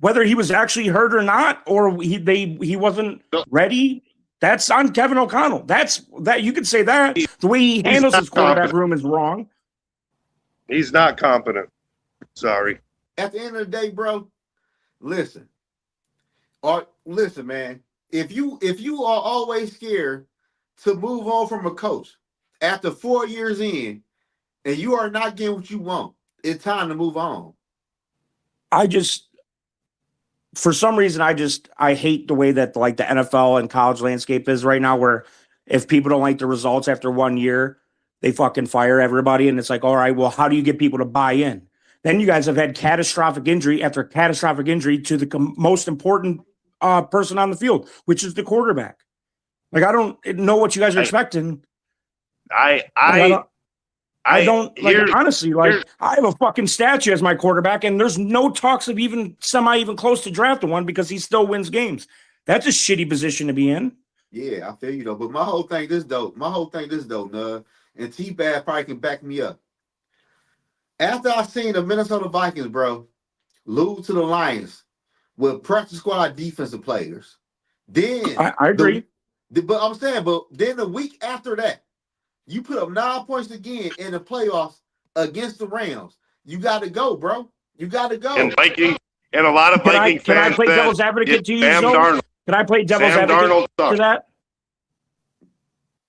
whether he was actually hurt or not, or he wasn't ready. That's on Kevin O'Connell. That you could say that the way he handles his quarterback room is wrong. He's not competent. Sorry. At the end of the day, bro, listen, man. If you are always scared to move on from a coach after 4 years in, and you are not getting what you want, it's time to move on. For some reason, I hate the way that like the NFL and college landscape is right now, where if people don't like the results after 1 year, they fucking fire everybody. And it's like, all right, well, how do you get people to buy in? Then you guys have had catastrophic injury after catastrophic injury to the most important person on the field, which is the quarterback. Like, I don't know what you guys are expecting. I don't honestly, I have a fucking statue as my quarterback, and there's no talks of even close to drafting one because he still wins games. That's a shitty position to be in. Yeah, I feel you though. But my whole thing this dope, and T-Bad probably can back me up. After I seen the Minnesota Vikings, bro, lose to the Lions with practice squad defensive players, then I agree. But I'm saying, then the week after that, you put up 9 points again in the playoffs against the Rams. You got to go, bro. You got to go. And a lot of Viking fans. Can I play devil's advocate to you, Zoe? Can I play devil's advocate to that?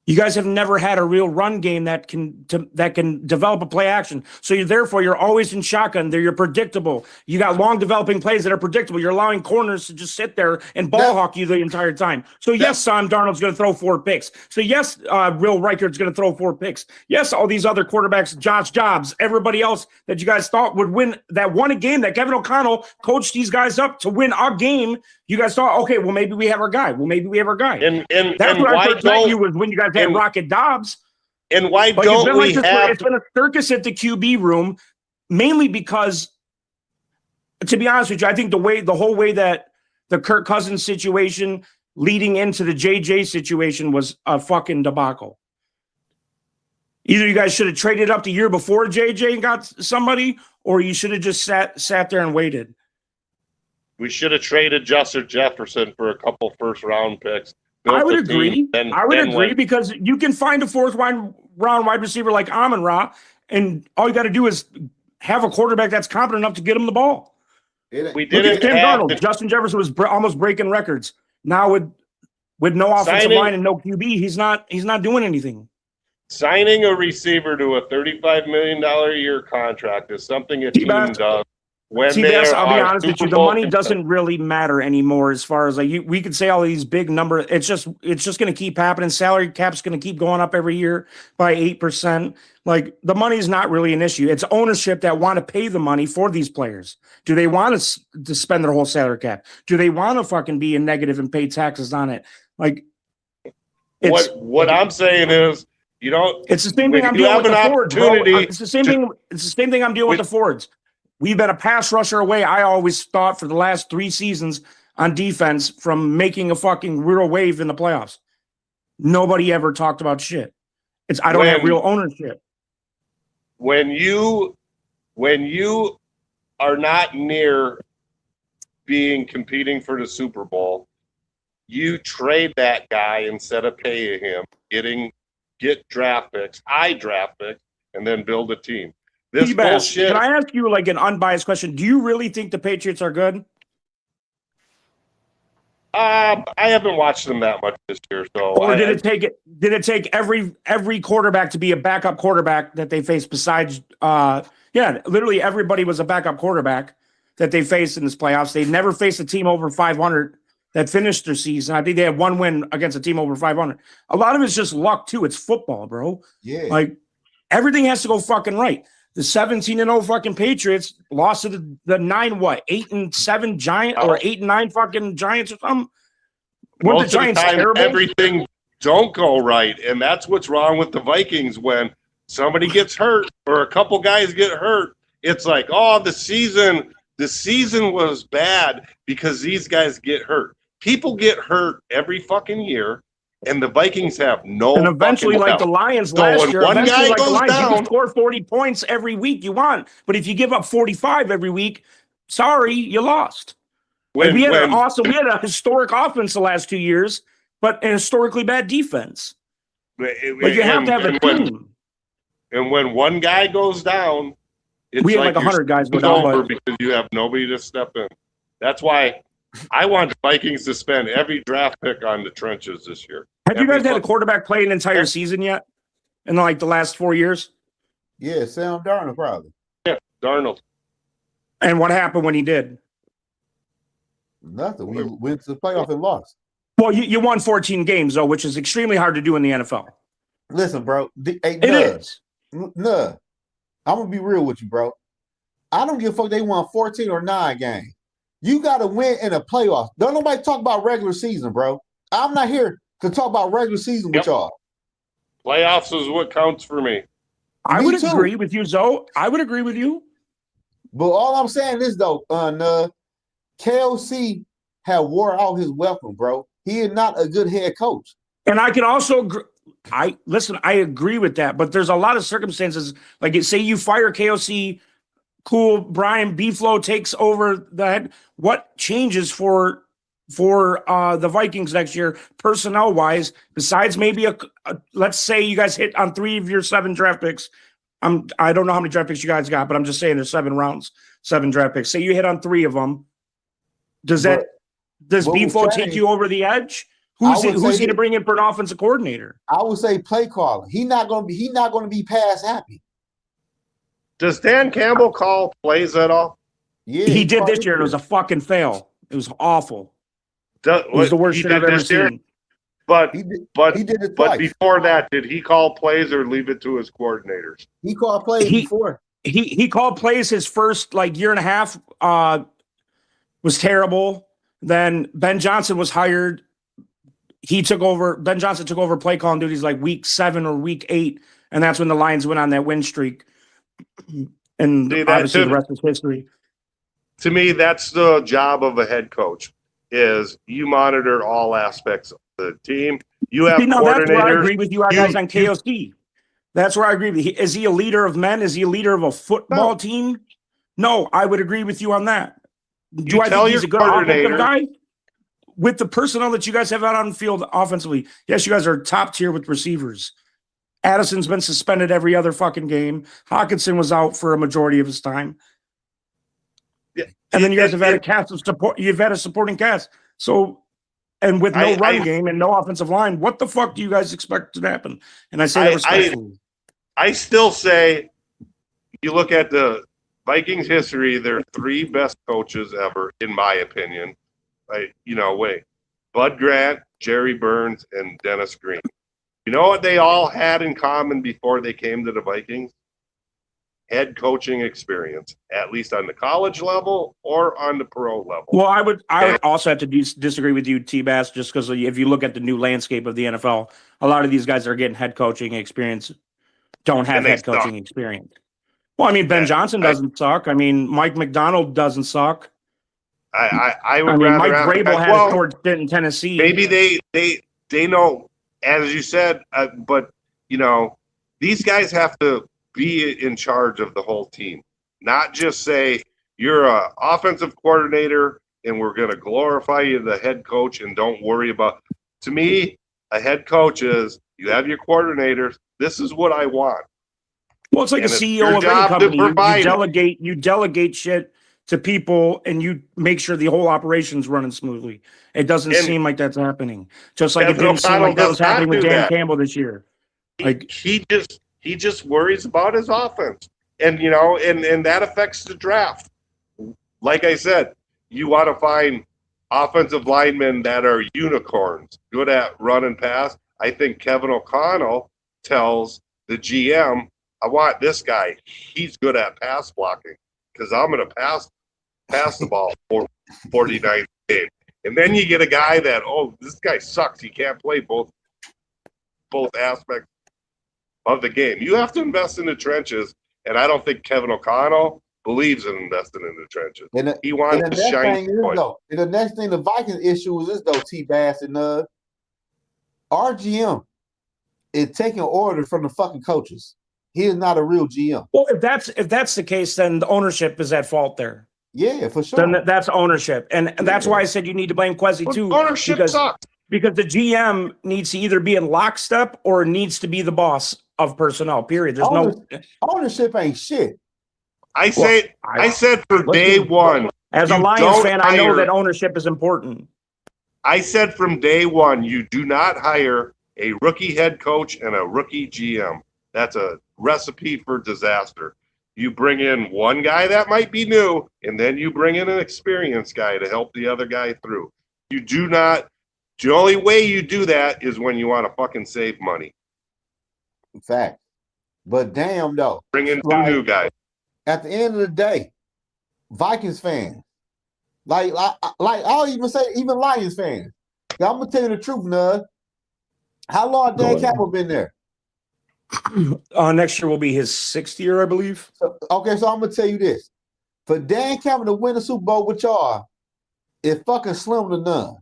You guys have never had a real run game that can develop a play action. So you're always in shotgun. You're predictable. You got long developing plays that are predictable. You're allowing corners to just sit there and ball hawk you the entire time. So yes, Sam Darnold's going to throw 4 picks. So yes, Will Reichard's going to throw 4 picks. Yes, all these other quarterbacks, Josh Jobs, everybody else that you guys thought would win that won a game that Kevin O'Connell coached these guys up to win a game. You guys thought, okay, well, maybe we have our guy. And that's what I thought you was when you guys had Rocket Dobbs. And why don't we have... It's been a circus at the QB room, mainly because, to be honest with you, I think the whole way that the Kirk Cousins situation leading into the JJ situation was a fucking debacle. Either you guys should have traded up the year before JJ and got somebody, or you should have just sat there and waited. We should have traded Justin Jefferson for a couple first-round picks. I would built a team, agree. then- I would then agree went- because you can find a round wide receiver like Amon-Ra, and all you got to do is have a quarterback that's competent enough to get him the ball. We Look at didn't Sam have Darnold. the Justin Jefferson was almost breaking records. Now with no offensive Signing- line and no QB, he's not doing anything. signing a receiver to a $35 million a year contract is something a team T-Bass. does when See, they I'll be are honest with you. Super The Bowl money contenders. doesn't really matter anymore as far as we could say all these big numbers. It's just going to keep happening. Salary cap's going to keep going up every year by 8%. Like the money is not really an issue. It's ownership that want to pay the money for these players. Do they want to spend their whole salary cap? Do they want to fucking be in negative and pay taxes on it? Like, What I'm saying is, you know, it's the same when thing I'm you dealing have with the an Fords, bro. opportunity It's the same thing. It's the same thing I'm dealing with the Fords. We've been a pass rusher away. I always thought for the last 3 seasons on defense from making a fucking real wave in the playoffs. Nobody ever talked about shit. I don't have real ownership. when you are not near competing for the Super Bowl, you trade that guy instead of paying him, get draft picks, high draft picks, and then build a team. This T-Bass, bullshit. can I ask you like an unbiased question? Do you really think the Patriots are good? I haven't watched them that much this year, so. Or did it take every quarterback to be a backup quarterback that they faced besides literally everybody was a backup quarterback that they faced in this playoffs. They never faced a team over 500 that finished their season. I think they had one win against a team over 500. A lot of it's just luck too. It's football, bro. Yeah. Like everything has to go fucking right. The 17-0 fucking Patriots lost to the 8-7 Giant or 8-9 fucking Giants or something. Weren't Most the of the Giants time, terrible? everything don't go right, and that's what's wrong with the Vikings. When somebody gets hurt or a couple guys get hurt, it's like, oh, the season was bad because these guys get hurt. People get hurt every fucking year, and the Vikings have no. And eventually, fucking like the help. Lions So last when year, one eventually, guy like the goes Lions, you down- can score 40 points every week you want. But if you give up 45 every week, sorry, you lost. We had a historic offense the last 2 years, but an historically bad defense. But you have to have a team. And when one guy goes down, it's We had like your 100 guys go season's down, over but because you have nobody to step in. That's why I want the Vikings to spend every draft pick on the trenches this year. have you guys had a Every- quarterback play an entire season yet? In like the last 4 years? Yeah, Sam Darnold probably. Darnold. And what happened when he did? Nothing. We went to the playoff and lost. Well, you won 14 games, though, which is extremely hard to do in the NFL. Listen, bro. Hey, It is. Nah. I'm gonna be real with you, bro. I don't give a fuck they won 14 or 9 games. You gotta win in a playoff. Don't nobody talk about regular season, bro. I'm not here to talk about regular season with y'all. Playoffs is what counts for me. I Me would too. agree with you, Zoe. I would agree with you. But all I'm saying is though, KLC had wore out his welcome, bro. He is not a good head coach. And I can also agree. I agree with that, but there's a lot of circumstances. Like, say you fire KOC, cool. Brian B-Flow takes over that. What changes for the Vikings next year, personnel wise? Besides maybe let's say you guys hit on 3 of your 7 draft picks. I don't know how many draft picks you guys got, but I'm just saying there's 7 rounds, 7 draft picks. Say you hit on 3 of them. Does B-Flow take you over the edge? Who's he to bring in for an offensive coordinator? I would say play caller. He's not gonna be pass happy. Does Dan Campbell call plays at all? Yeah, He did this year. It was a fucking fail. It was awful. It was the worst shit I've ever seen. But he did it but twice. before that, did he call plays or leave it to his coordinators? He called plays before. He called plays his first year and a half was terrible. Then Ben Johnson was hired. Ben Johnson took over play calling duties like week 7 or week 8, and that's when the Lions went on that win streak. And obviously the rest is history. To me, that's the job of a head coach, is you monitor all aspects of the team. You have That's where I coordinators. agree with you guys on KOC. That's where I agree with you. Is he a leader of men? Is he a leader of a football team? No, I would agree with you on that. Do I think he's a good offensive guy? With the personnel that you guys have out on the field offensively, yes, you guys are top tier with receivers. Addison's been suspended every other fucking game. Hawkinson was out for a majority of his time. Yeah. And then you guys have had a cast of support. You've had a supporting cast. So, and with no run game and no offensive line, what the fuck do you guys expect to happen? And I say that respectfully. I still say, you look at the Vikings history, their 3 best coaches ever, in my opinion. Bud Grant, Jerry Burns, and Dennis Green. You know what they all had in common before they came to the Vikings? Head coaching experience, at least on the college level or on the pro level. Well, I would also have to disagree with you, T-Bass, just because if you look at the new landscape of the NFL, a lot of these guys that are getting head coaching experience don't have head coaching experience. Well, I mean, Ben Johnson doesn't suck. I mean, Mike McDonald doesn't suck. I would rather Mike have Vrabel had a short stint in Tennessee. Maybe they know, as you said, but these guys have to be in charge of the whole team, not just say you're an offensive coordinator and we're going to glorify you, the head coach, and don't worry about. To me, a head coach is you have your coordinators. This is what I want. Well, it's like a CEO of any company. You delegate shit to people, and you make sure the whole operation's running smoothly. It doesn't seem like that's happening. Just like it didn't seem like that was happening with Dan Campbell this year. Like he just worries about his offense, and and that affects the draft. Like I said, you want to find offensive linemen that are unicorns, good at run and pass. I think Kevin O'Connell tells the GM, I want this guy. He's good at pass blocking because I'm going to pass the ball for 49 games. And then you get a guy that, this guy sucks. He can't play both aspects of the game. You have to invest in the trenches, and I don't think Kevin O'Connell believes in investing in the trenches. He wants to shine. And the next thing, the Vikings issue is this, though, T-Bass, and our GM is taking orders from the fucking coaches. He is not a real GM. Well, if that's the case, then the ownership is at fault there. Yeah, for sure. Then that's ownership, and that's why I said you need to blame Kwesi too. Ownership sucks because the GM needs to either be in lockstep or needs to be the boss of personnel. Period. There's no ownership ain't shit. I said from day one. As a Lions fan, I know that ownership is important. I said from day one, you do not hire a rookie head coach and a rookie GM. That's a recipe for disaster. You bring in one guy that might be new, and then you bring in an experienced guy to help the other guy through. You do not. The only way you do that is when you want to fucking save money. In fact. But damn, though. Bring in two new guys. At the end of the day, Vikings fans, like I'll even say even Lions fans. I'm gonna tell you the truth, Nud. How long Dan Campbell been there? Next year will be his 6th year, I believe. So I'm gonna tell you this: for Dan Campbell to win the Super Bowl with y'all, it's fucking slim to none.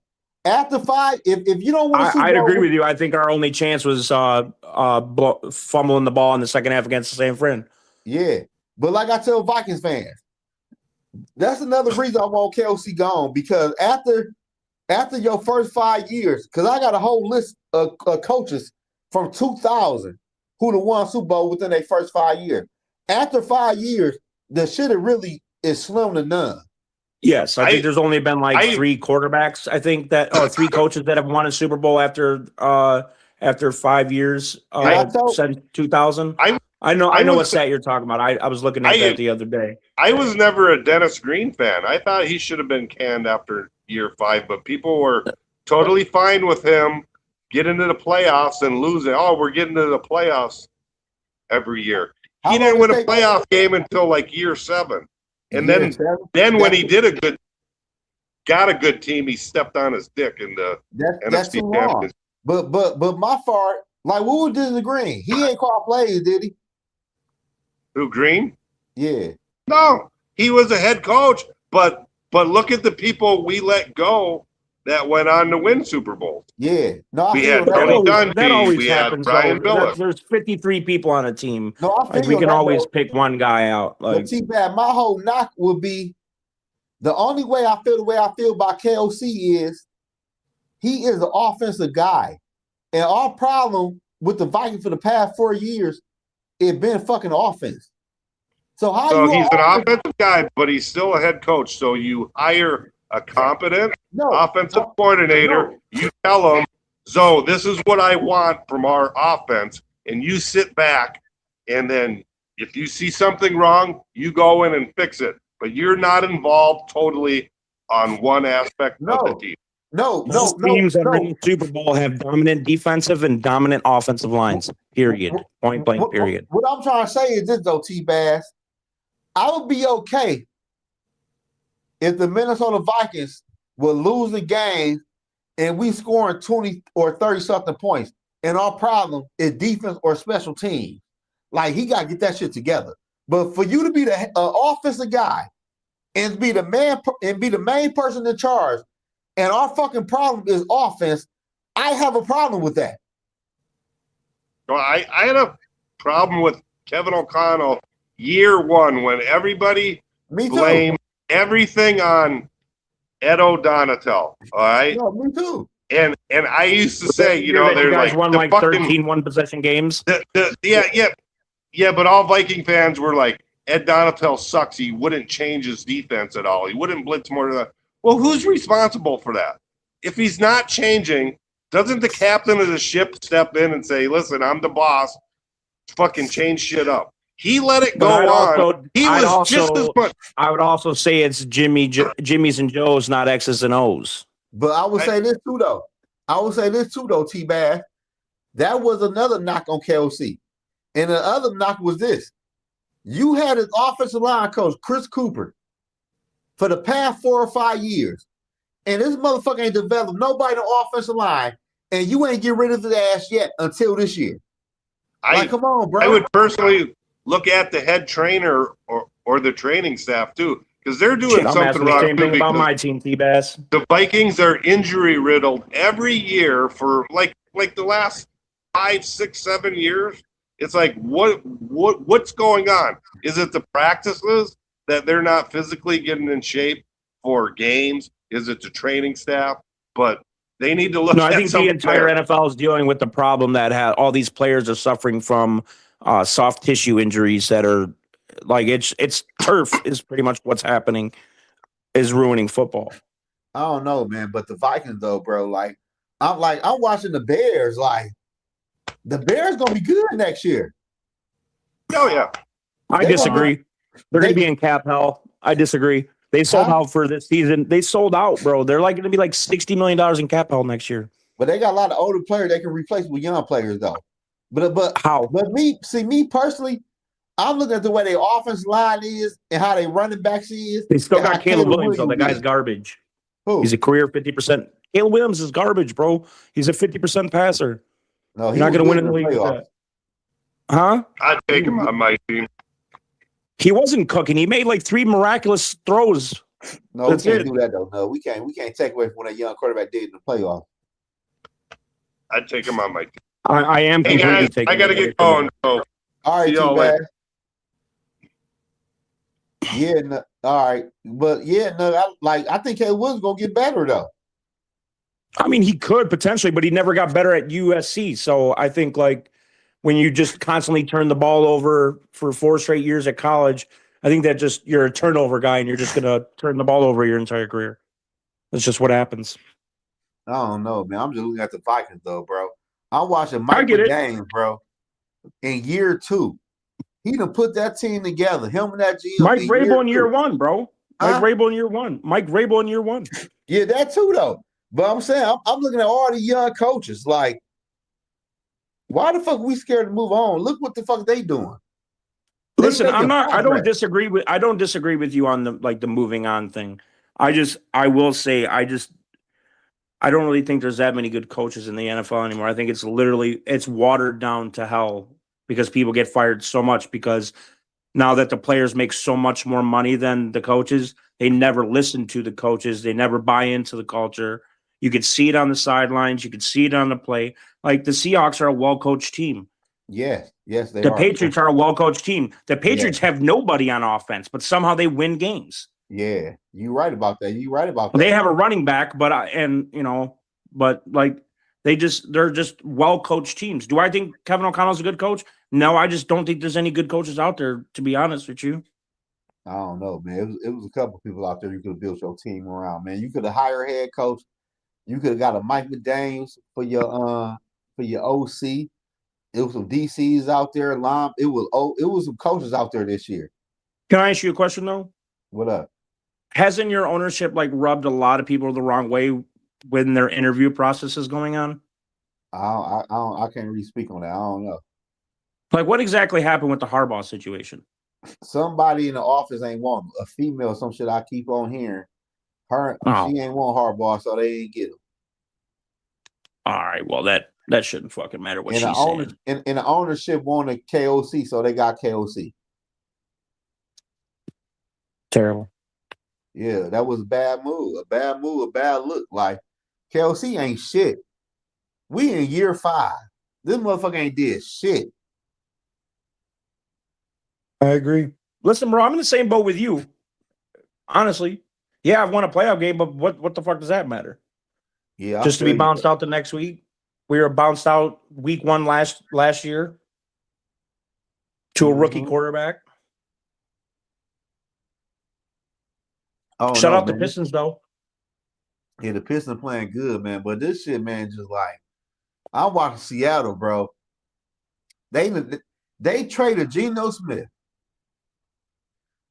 After 5, if you don't win the Super Bowl, I'd agree with you. I think our only chance was fumbling the ball in the second half against the San Fran. Yeah, but like I tell Vikings fans, that's another reason I want KOC gone, because after your first 5 years, because I got a whole list of coaches from 2000 who won Super Bowl within their first 5 years. After 5 years, the shit really is slim to none. Yes, I think there's only been 3 quarterbacks. I think that 3 coaches that have won a Super Bowl after 5 years since 2000. I know what stat you're talking about. I was looking at that the other day. I was never a Dennis Green fan. I thought he should have been canned after year 5, but people were totally fine with him getting into the playoffs and losing. We're getting to the playoffs every year. He didn't win a playoff game until year 7. And then when he got a good team, he stepped on his dick in the NFC Championship. But my part, what was Dennis Green? He ain't called plays, did he? Who, Green? Yeah. No, he was a head coach, but look at the people we let go that went on to win Super Bowls. Yeah. No, we had Tony Dungy, we had Brian Billups. There's 53 people on a team. No, we can always pick one guy out. T-Bad, my whole knock would be The only way I feel the way I feel about KOC is he is an offensive guy. And our problem with the Vikings for the past 4 years, it's been fucking offense. So he's an offensive guy, but he's still a head coach. So you hire a competent offensive coordinator. You tell him, Zoe, this is what I want from our offense. And you sit back, and then if you see something wrong, you go in and fix it. But you're not involved totally on one aspect of the team. Most teams that are in the Super Bowl have dominant defensive and dominant offensive lines. Period. Point blank. Period. What I'm trying to say is this, though, T-Bass. I would be okay if the Minnesota Vikings were losing games and we scoring 20 or 30 something points, and our problem is defense or special teams. Like, he got to get that shit together. But for you to be the offensive guy and be the man and be the main person in charge, and our fucking problem is offense, I have a problem with that. Well, I had a problem with Kevin O'Connell year one when everybody blamed everything on Ed O'Donatel. All right. No, me too. And I used to say, you know, they're guys like won like fucking, 13 one-possession games. Yeah, but all Viking fans were like, Ed Donatel sucks. He wouldn't change his defense at all. He wouldn't blitz more than that. Well, who's responsible for that? If he's not changing, doesn't the captain of the ship step in and say, listen, I'm the boss, fucking change shit up? He let it go on. I would also say it's Jimmy's and Joe's, not X's and O's. But I would say this too, though. T-Bass. That was another knock on KOC. And the other knock was this. You had his offensive line coach, Chris Cooper, for the past 4 or 5 years. And this motherfucker ain't developed nobody on the offensive line, and you ain't get rid of his ass yet until this year. Come on, bro. I would personally look at the head trainer or the training staff too, because they're doing something wrong. Same thing about my team, T-Bass. The Vikings are injury riddled every year for like the last 5, 6, 7 years. It's like what's going on? Is it the practices that they're not physically getting in shape for games? Is it the training staff? But they need to look. No, I think the entire NFL is dealing with the problem that all these players are suffering from soft tissue injuries that are like it's turf is pretty much what's happening, is ruining football. I don't know, man, but the Vikings though, bro, I'm watching the Bears. Like, the Bears gonna be good next year. Oh yeah, I disagree. They're gonna be in cap hell. I disagree. They sold out for this season. They sold out, bro. They're like gonna be like $60 million in cap hell next year. But they got a lot of older players they can replace with young players though. But how? But me personally, I'm looking at the way their offensive line is and how they running backs is. They still got Caleb Williams, though. The guy's garbage. Who? He's a career 50%. Caleb Williams is garbage, bro. He's a 50% passer. No, you're not going to win in the league with that. Huh? I'd take him on my team. He wasn't cooking. He made like 3 miraculous throws. No, we can't do that though. No, we can't take away from what a young quarterback did in the playoff. I'd take him on my team. I am completely taking. I got to get going. So. All right, too bad. Yeah, no, all right, but yeah, no, I think Caleb Williams gonna get better though. I mean, he could potentially, but he never got better at USC. So I think like when you just constantly turn the ball over for 4 straight years at college, I think that just you're a turnover guy and you're just gonna turn the ball over your entire career. That's just what happens. I don't know, man. I'm just looking at the Vikings though, bro. I'm watching Mike McDaniel, bro. In year 2, he done put that team together. Him and that GM. Mike Vrabel in year 1, bro. Mike Vrabel in year 1. Mike Vrabel in year 1. Yeah, that too, though. But I'm saying, I'm looking at all the young coaches. Like, why the fuck are we scared to move on? Look what the fuck they doing. Listen, I don't disagree with you on the moving on thing. I will say I don't really think there's that many good coaches in the NFL anymore. I think it's watered down to hell because people get fired so much because now that the players make so much more money than the coaches, they never listen to the coaches. They never buy into the culture. You could see it on the sidelines. You could see it on the play. Like the Seahawks are a well-coached team. Yes, they are. The Patriots are a well-coached team. The Patriots have nobody on offense, but somehow they win games. Yeah, you right about that. You right about They that. have a running back, but like they're just well coached teams. Do I think Kevin O'Connell's a good coach? No, I just don't think there's any good coaches out there, to be honest with you. I don't know, man. It was a couple people out there you could have built your team around, man. You could have hired a head coach. You could have got a Mike McDaniels for your OC. It was some DCs out there. It was some coaches out there this year. Can I ask you a question though? What up? Hasn't your ownership like rubbed a lot of people the wrong way when their interview process is going on? I can't really speak on that. I don't know. Like, what exactly happened with the Harbaugh situation? Somebody in the office ain't want a female. Some shit I keep on hearing. She ain't want Harbaugh, so they ain't get him. All right, well that shouldn't fucking matter what she's saying. And the ownership wanted KOC, so they got KOC. Terrible. Yeah, that was a bad move, a bad look. Like KOC ain't shit. We in year 5. This motherfucker ain't did shit. I agree. Listen, bro, I'm in the same boat with you. Honestly, yeah, I've won a playoff game, but what the fuck does that matter? Yeah, just to be bounced out the next week. We were bounced out week 1 last year to a rookie quarterback. Shout out the Pistons, though. Yeah, the Pistons playing good, man. But this shit, man, just like I'm watching Seattle, bro. They traded Geno Smith.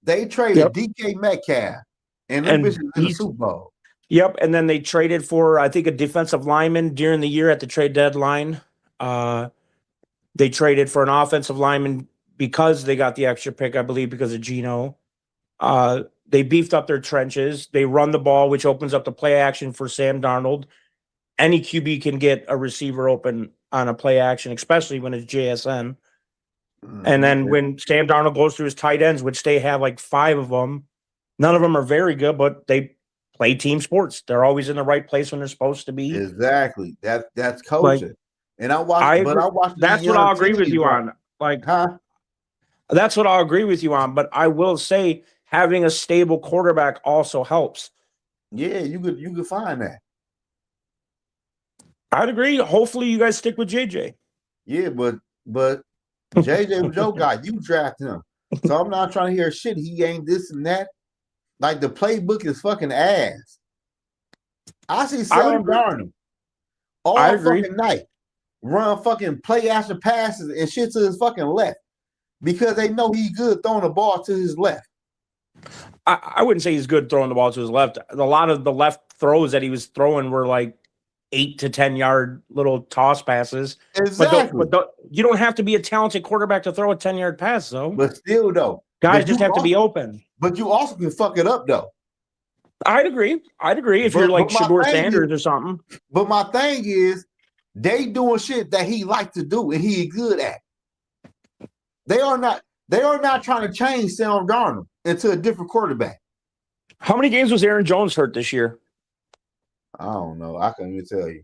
They traded DK Metcalf, and them bitches in the Super Bowl. Yep, and then they traded for, I think, a defensive lineman during the year at the trade deadline. They traded for an offensive lineman because they got the extra pick, I believe, because of Geno. They beefed up their trenches. They run the ball, which opens up the play action for Sam Darnold. Any QB can get a receiver open on a play action, especially when it's JSN. And then when Sam Darnold goes through his tight ends, which they have like 5 of them, none of them are very good, but they play team sports. They're always in the right place when they're supposed to be. Exactly. That's coaching. Like, and I watched. That's what I'll agree with you on. Like, that's what I'll agree with you on. But I will say, having a stable quarterback also helps. Yeah, you could find that. I'd agree. Hopefully, you guys stick with JJ. Yeah, but JJ was your guy. You drafted him, so I'm not trying to hear shit. He ain't this and that. Like the playbook is fucking ass. I see Sam Darnold all fucking night run fucking play after passes and shit to his fucking left because they know he's good throwing the ball to his left. I wouldn't say he's good throwing the ball to his left. A lot of the left throws that he was throwing were like 8 to 10 yard little toss passes. Exactly. But you don't have to be a talented quarterback to throw a 10-yard pass, though. But still, though, guys just have to be open. But you also can fuck it up, though. I'd agree if you're like Shador Sanders or something. But my thing is, they doing shit that he like to do and he good at. They are not trying to change Sam Darnold into a different quarterback. How many games was Aaron Jones hurt this year? I don't know. I can't even tell you.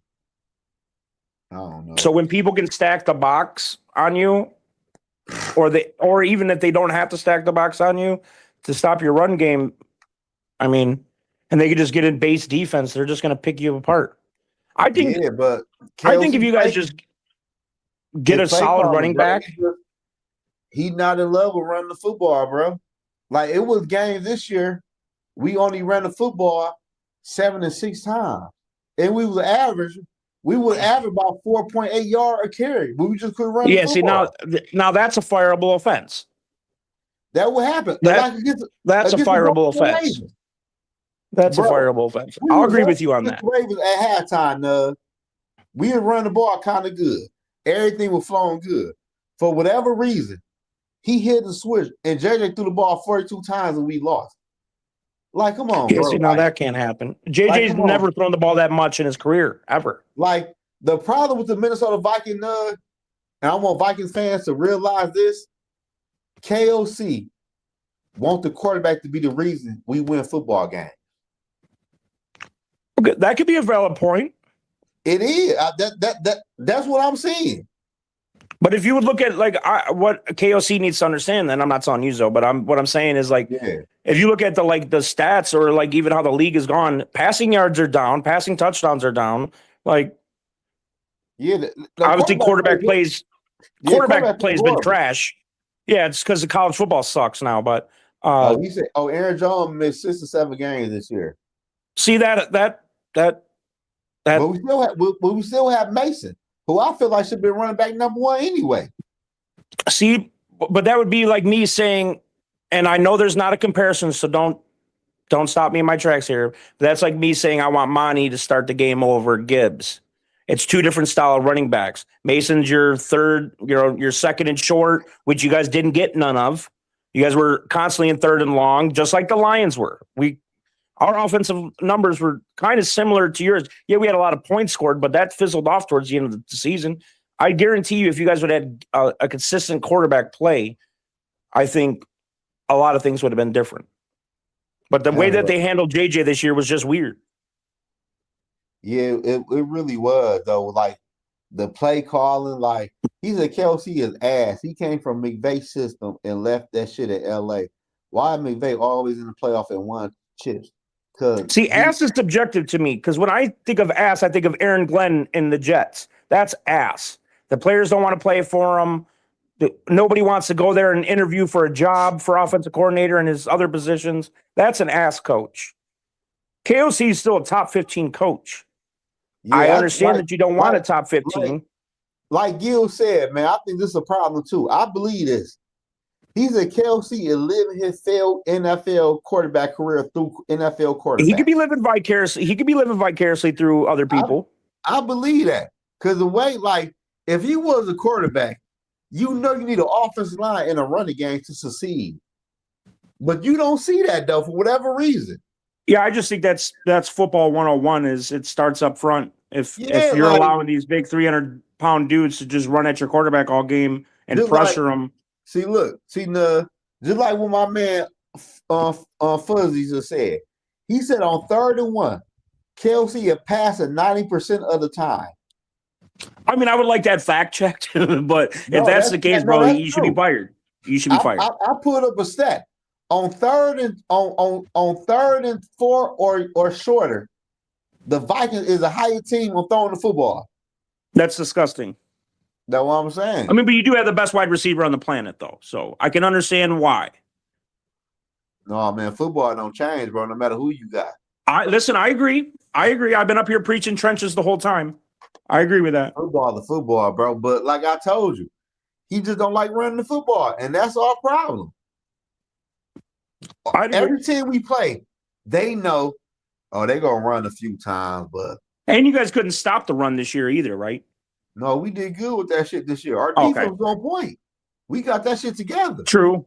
I don't know. So when people can stack the box on you, or even if they don't have to stack the box on you to stop your run game, I mean, and they could just get in base defense, they're just going to pick you apart. I think if you guys just get a solid running back, he's not in love with running the football, bro. Like it was games this year, we only ran the football 7 to 6 times, and we would average about 4.8 yards a carry, but we just couldn't run. Yeah, see now that's a fireable offense. That would happen. That's a fireable offense. That's a fireable offense. I'll agree with you on that. Ravens at halftime, we had run the ball kind of good. Everything was flowing good. For whatever reason, he hit the switch, and JJ threw the ball 42 times, and we lost. Like, come on, bro. See, now that can't happen. JJ's never thrown the ball that much in his career, ever. Like, the problem with the Minnesota Vikings, and I want Vikings fans to realize this, KOC want the quarterback to be the reason we win football games. Okay, that could be a valid point. It is. That's what I'm seeing. But if you would look at what KOC needs to understand, then I'm not telling you so, but what I'm saying is like if you look at the stats or like even how the league has gone, passing yards are down, passing touchdowns are down. Like, Yeah, obviously quarterback plays has been horrible. trash. Yeah, it's because the college football sucks now. But He said, Aaron Jones missed 6 or 7 games this year. see that But we still have Mason, who I feel like should be running back number 1 anyway. see, but that would be like me saying, and I know there's not a comparison, so don't stop me in my tracks here. But that's like me saying I want Monty to start the game over Gibbs. It's 2 different style of running backs. Mason's your third, your second and short, which you guys didn't get none of. You guys were constantly in third and long, just like the Lions were. Our offensive numbers were kind of similar to yours. Yeah, we had a lot of points scored, but that fizzled off towards the end of the season. I guarantee you, if you guys would have had a consistent quarterback play, I think a lot of things would have been different. But the way that they handled JJ this year was just weird. Yeah, it really was, though. Like, the play calling, like, he said Kelsey is ass. He came from McVay's system and left that shit at L.A. Why McVay always in the playoff and won chips? See, ass is subjective to me, because when I think of ass, I think of Aaron Glenn in the Jets. That's ass. The players don't want to play for him. Nobody wants to go there and interview for a job for offensive coordinator and his other positions. That's an ass coach. KOC is still a top 15 coach. Yeah, I understand that you don't want a top 15. Like Gil said, man, I think this is a problem too. I believe this. He's a KLC is living his failed NFL quarterback career through NFL quarterback. He could be living vicariously. He could be living vicariously through other people. I believe that, because the way, like, if he was a quarterback, you know you need an offensive line and a running game to succeed. But you don't see that, though, for whatever reason. Yeah, I just think that's football 101. Is it starts up front. If you're allowing these big 300-pound dudes to just run at your quarterback all game and pressure them. See, just like what my man Fuzzy just said. He said on 3rd and 1, Kelsey had passed it 90% of the time. I mean, I would like that fact checked, but if that's the case, bro, you should be fired. You should be fired. I put up a stat. On 3rd and 4 or shorter, the Vikings is a higher team on throwing the football. That's disgusting. That's what I'm saying. I mean, but you do have the best wide receiver on the planet, though, so I can understand why. No, man, football don't change, bro, no matter who you got. I agree. I've been up here preaching trenches the whole time. I agree with that. Football, bro. But like I told you, he just don't like running the football, and that's our problem. Every team we play, they know, they're going to run a few times, but... And you guys couldn't stop the run this year either, right? No, we did good with that shit this year. Our defense was on point. We got that shit together. True.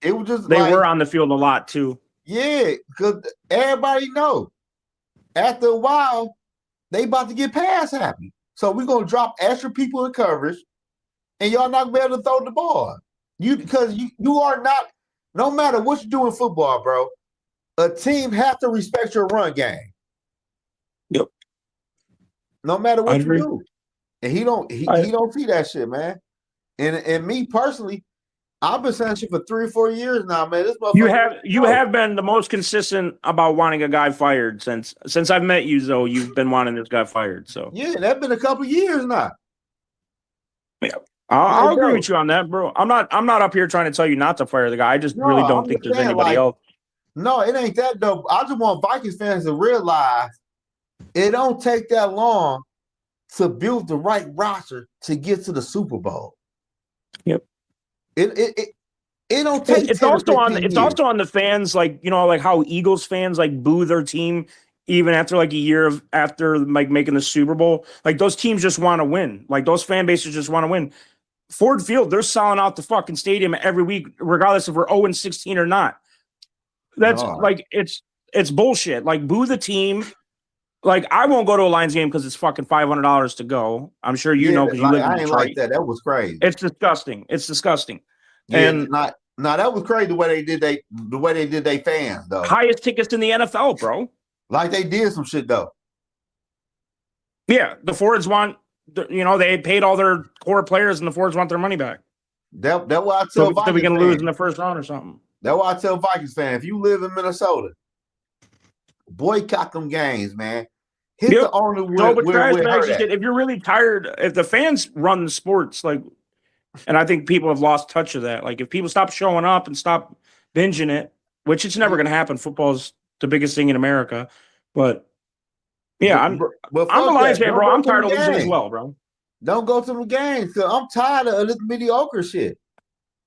It was just they were on the field a lot, too. Yeah, because everybody know, after a while, they about to get pass happy. So we're going to drop extra people in coverage, and y'all not going to be able to throw the ball. Because you are not... No matter what you do in football, bro, a team have to respect your run game. Yep. No matter what you do. And he don't see that shit, man. And me personally, I've been saying shit for 3 or 4 years now, man. This motherfucker you have been the most consistent about wanting a guy fired since I've met you, Zoe. You've been wanting this guy fired. So yeah, that's been a couple of years now. Yeah. I'll agree with you on that, bro. I'm not up here trying to tell you not to fire the guy. I just really don't think there's anybody else. No, it ain't that dope. I just want Vikings fans to realize it don't take that long to build the right roster to get to the Super Bowl. Yep. It don't take. It's also on the fans, like, you know, like how Eagles fans like boo their team even after like a year after like making the Super Bowl. Like those teams just want to win. Like those fan bases just want to win. Ford Field, they're selling out the fucking stadium every week, regardless if we're 0-16 or not. That's like it's bullshit. Like, boo the team. Like, I won't go to a Lions game because it's fucking $500 to go. I'm sure you know because you live in Detroit. Like that. That was crazy. It's disgusting. Yeah, and that was crazy the way they did they fans though. Highest tickets in the NFL, bro. Like they did some shit though. Yeah, the Fords want. You know, they paid all their core players, and the Fords want their money back. That's why I tell so we can lose in the first round or something. That's why I tell Vikings fans, if you live in Minnesota, boycott them games, man. Hit Yep. the owner So, but where trash it bags hurt and at. shit. If you're really tired, if the fans run the sports, like, and I think people have lost touch of that. Like, if people stop showing up and stop binging it, which it's never going to happen. Football's the biggest thing in America. But yeah, But I'm a fuck Lions that. fan, Don't bro. go I'm to tired the of losing as game. well, bro. Don't go to the games because I'm tired of this mediocre shit.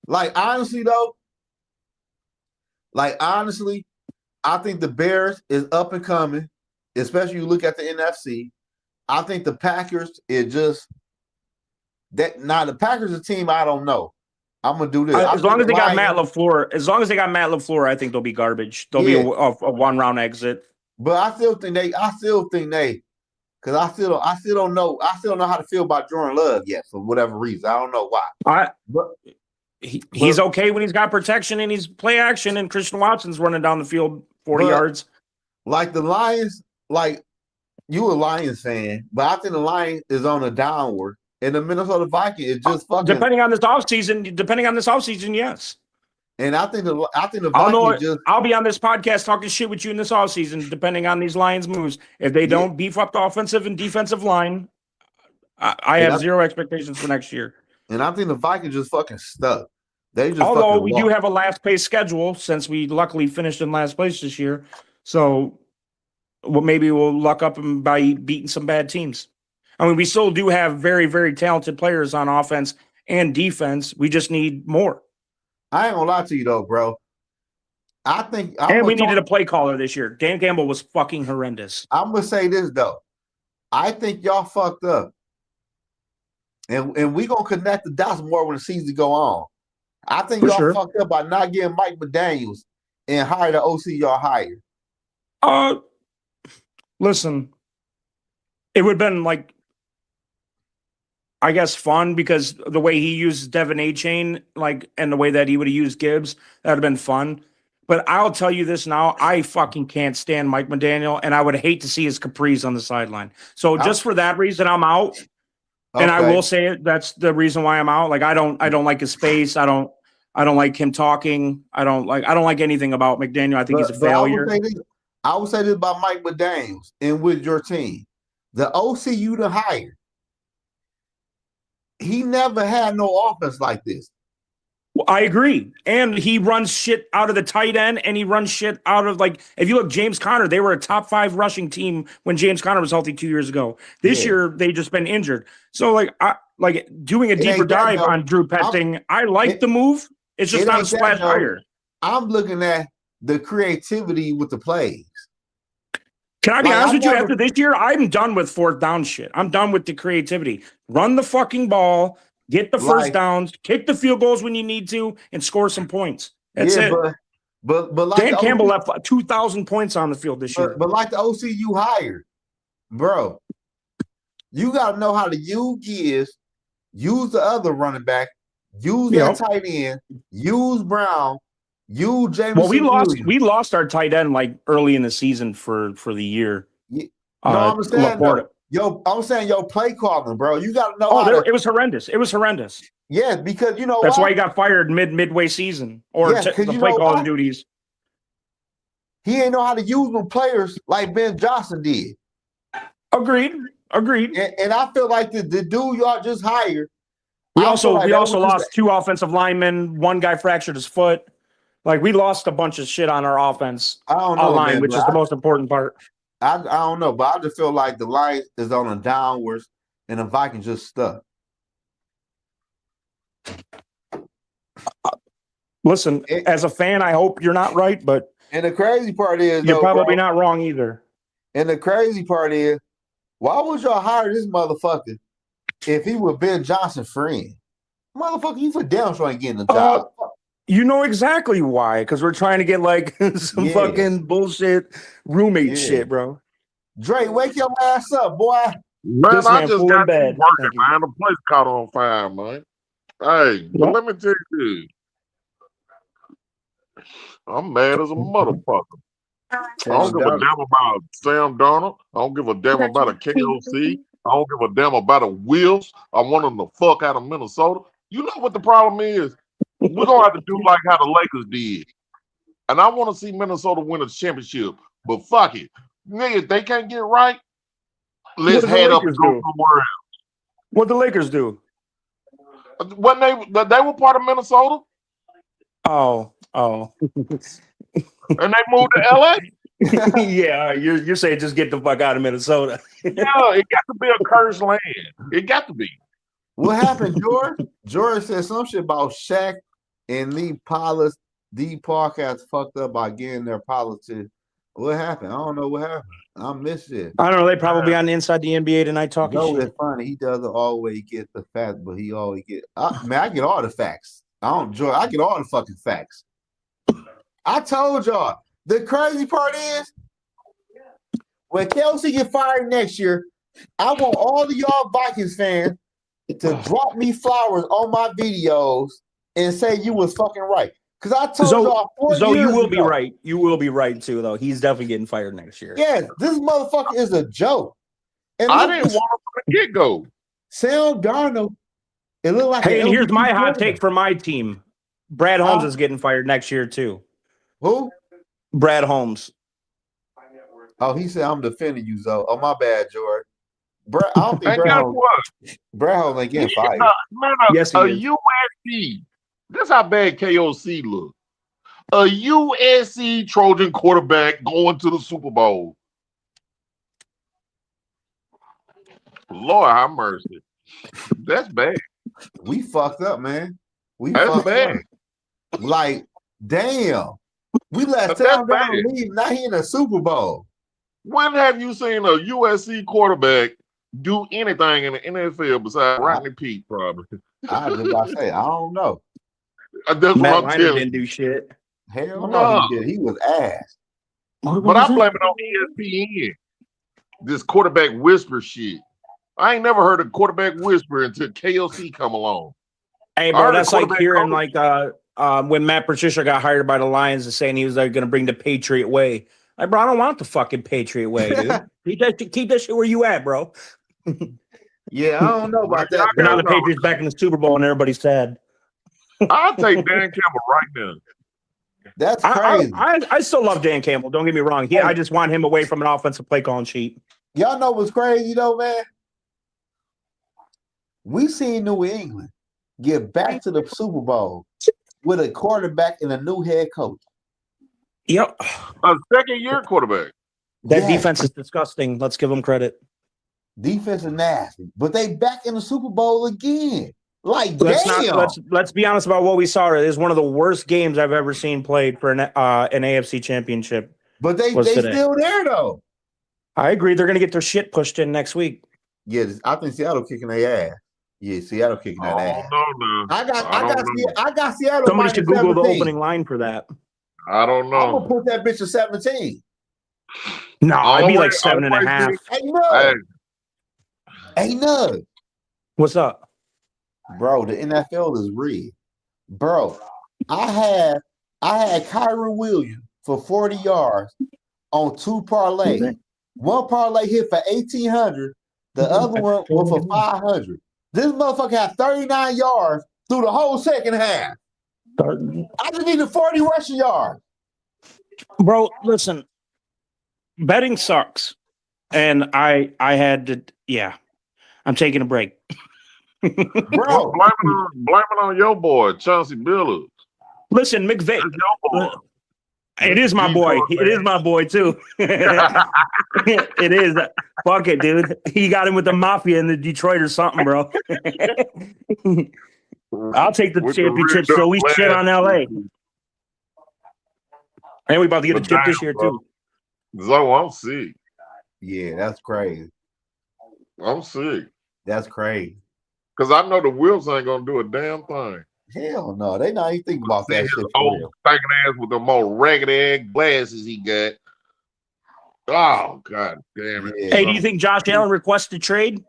Like honestly, though, I think the Bears is up and coming, especially you look at the NFC. I think the Packers is just that. Now the Packers a team I don't know. I'm gonna do this. As long as they got Matt Lions, LaFleur, I think they'll be garbage. They'll be a one round exit. but I still think they, because I still don't know. I still don't know how to feel about Jordan Love yet for whatever reason. I don't know why. He's okay when he's got protection and he's play action and Christian Watson's running down the field 40 yards. Like the Lions, like you a Lions fan, but I think the Lions is on a downward. And the Minnesota Vikings is just fucking. Depending on this offseason, yes. And I think the Vikings I'll be on this podcast talking shit with you in this offseason, depending on these Lions moves. If they don't beef up the offensive and defensive line, I have zero expectations for next year. And I think the Vikings just fucking stuck. They just although we do have a last place schedule since we luckily finished in last place this year, so maybe we'll luck up by beating some bad teams. I mean, we still do have very, very talented players on offense and defense. We just need more. I ain't gonna lie to you though, bro. I think we needed a play caller this year. Dan Campbell was fucking horrendous. I'm gonna say this though. I think y'all fucked up. And we gonna connect the dots more when the season go on. I think y'all fucked up by not getting Mike McDaniels and hire the OC y'all hired. Listen, it would have been like, I guess, fun because the way he used Devin A-Chain, like, and the way that he would have used Gibbs, that would have been fun. But I'll tell you this now, I fucking can't stand Mike McDaniel, and I would hate to see his capris on the sideline. So just for that reason, I'm out. Okay. And I will say it, that's the reason why I'm out. Like, I don't like his face. I don't like him talking. I don't like anything about McDaniel. I think he's a failure. I would say this about Mike McDaniels and with your team. The OC you to hire, he never had no offense like this. Well, I agree. And he runs shit out of the tight end, and he runs shit out of, like, if you look, James Conner, they were a top 5 rushing team when James Conner was healthy 2 years ago. This year, they just been injured. So, like doing a deeper dive on Drew Petting, I like the move. It's just not a splash hire. I'm looking at the creativity with the plays. Can I be honest with you? After this year, I'm done with fourth down shit. I'm done with the creativity. Run the fucking ball, get the first downs, kick the field goals when you need to, and score some points. That's it. But like Dan Campbell left 2,000 points on the field this year. But like the OC you hired, bro, you got to know how to use the other running back, use that tight end, use Brown, use James. Well, we lost our tight end like early in the season for the year. Yeah. No, I'm saying your play calling, bro. You got to know. It was horrendous. It was horrendous. Yeah, because that's why he got fired midway season or the play calling duties. He ain't know how to use them players like Ben Johnson did. Agreed. And I feel like the dude y'all just hired. We also lost 2 offensive linemen. One guy fractured his foot. Like, we lost a bunch of shit on our offense. I don't know, line, which is the most important part. I don't know, but I just feel like the Lions is on a downwards and the Vikings just stuck. Listen, as a fan, I hope you're not right, but and the crazy part is you're probably not wrong either. And the crazy part is, why would y'all hire this motherfucker if he was Ben Johnson's friend? Motherfucker, you for damn sure ain't getting the job. You know exactly why, because we're trying to get like some fucking bullshit roommate shit, bro. Dre, wake your ass up, boy. Man, I just got working, man. The place caught on fire, man. Hey, but let me tell you this. I'm mad as a motherfucker. I don't give a damn about Sam Darnold. I don't give a damn about a KOC. I don't give a damn about a Wills. I want them to fuck out of Minnesota. You know what the problem is? We're going to have to do like how the Lakers did. and I want to see Minnesota win a championship. But fuck it, nigga, if they can't get right, let's head up and go somewhere What the Lakers do? else. When they were part of Minnesota, Oh. and they moved to LA. Yeah, you're saying just get the fuck out of Minnesota. Yeah, it got to be a cursed land. It got to be. What happened, George? George said some shit about Shaq and Lee Podcast fucked up by getting their policy. What happened? I don't know what happened. I missed it. I don't know. They probably on inside the NBA tonight talking Joe shit. is funny. He doesn't always get the facts, but he always get. Man, I get all the facts. I get all the fucking facts. I told y'all. The crazy part is when Kelsey get fired next year, I want all of y'all Vikings fans to drop me flowers on my videos and say you was fucking right. Because I told y'all 4 years you will ago, be right. You will be right too, though. He's definitely getting fired next year. Yes, this motherfucker is a joke. And I didn't want him from the get-go. Sam Darnold, it looked like. Hey, and here's my hot take for my team. Brad Holmes is getting fired next year too. Who? Brad Holmes. Oh, he said I'm defending you, Zoe. Oh, my bad, George. I don't think Brad Holmes ain't getting fired. No. Yes, A he is. USC. That's how bad KOC look. A USC Trojan quarterback going to the Super Bowl. Lord have mercy. That's bad. We fucked up, man. That's fucked bad. Up. Like, damn. We let Sam Darnold leave. Now he in a Super Bowl. When have you seen a USC quarterback do anything in the NFL besides Rodney Peete? Probably. I was about to say, I don't know. That's Matt what I'm Leinart telling didn't do shit. Hell no, he did. He was ass. But I blame it on ESPN. This quarterback whisper shit. I ain't never heard a quarterback whisper until KOC come along. Hey, bro, that's like hearing like when Matt Patricia got hired by the Lions and saying he was like going to bring the Patriot way. Like, bro, I don't want the fucking Patriot way, dude. keep that shit where you at, bro. Yeah, I don't know about that. Now the Patriots back in the Super Bowl and everybody's sad. I'll take Dan Campbell right now. That's crazy. I still love Dan Campbell. Don't get me wrong. I just want him away from an offensive play calling sheet. Y'all know what's crazy though, man? We seen New England get back to the Super Bowl with a quarterback and a new head coach. Yep. A second-year quarterback. That defense is disgusting. Let's give them credit. Defense is nasty, but they back in the Super Bowl again. Like, let's be honest about what we saw. It is one of the worst games I've ever seen played for an AFC championship. But they still there though. I agree. They're going to get their shit pushed in next week. Yeah, I think Seattle kicking their ass. Yeah, Seattle kicking that ass. No. I got Seattle. Somebody should Google 17. the opening line for that. I don't know. I'm gonna put that bitch at 17. No, I'd be like 7.5. Hey, no. What's up? Bro, the NFL is rigged. Bro, I had Kyron Williams for 40 yards on 2 parlays. One parlay hit for 1,800. The other one was for 500. This motherfucker had 39 yards through the whole second half. I just needed 40 rushing yards. Bro, listen. Betting sucks. And I had to, I'm taking a break. Bro, blame it on your boy, Chauncey Billups. Listen, McVay. It is my boy. It is my boy, too. It is. Fuck it, dude. He got him with the mafia in the Detroit or something, bro. I'll take the championship, so we shit on LA. And we about to get a chip this year, too. Zoe, I'm sick. Yeah, that's crazy. I'm sick. That's crazy. Because I know the Wills ain't going to do a damn thing. Hell no, they not even thinking about that shit. Old stinking ass with the more ragged ass glasses he got. Oh, God damn it. Yeah. Hey, do you think Josh Allen requests a trade?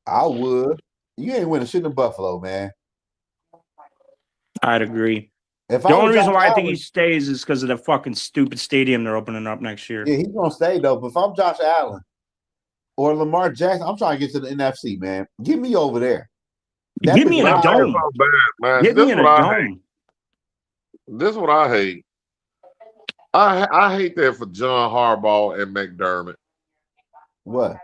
I would. You ain't winning shit in Buffalo, man. I'd agree. The only reason why I think he stays is because of the fucking stupid stadium they're opening up next year. Yeah, he's going to stay, though. But if I'm Josh Allen or Lamar Jackson, I'm trying to get to the NFC, man. Get me over there. Give me in a dome. Man. Give me in a dome. This is what I hate. I hate that for John Harbaugh and McDermott What?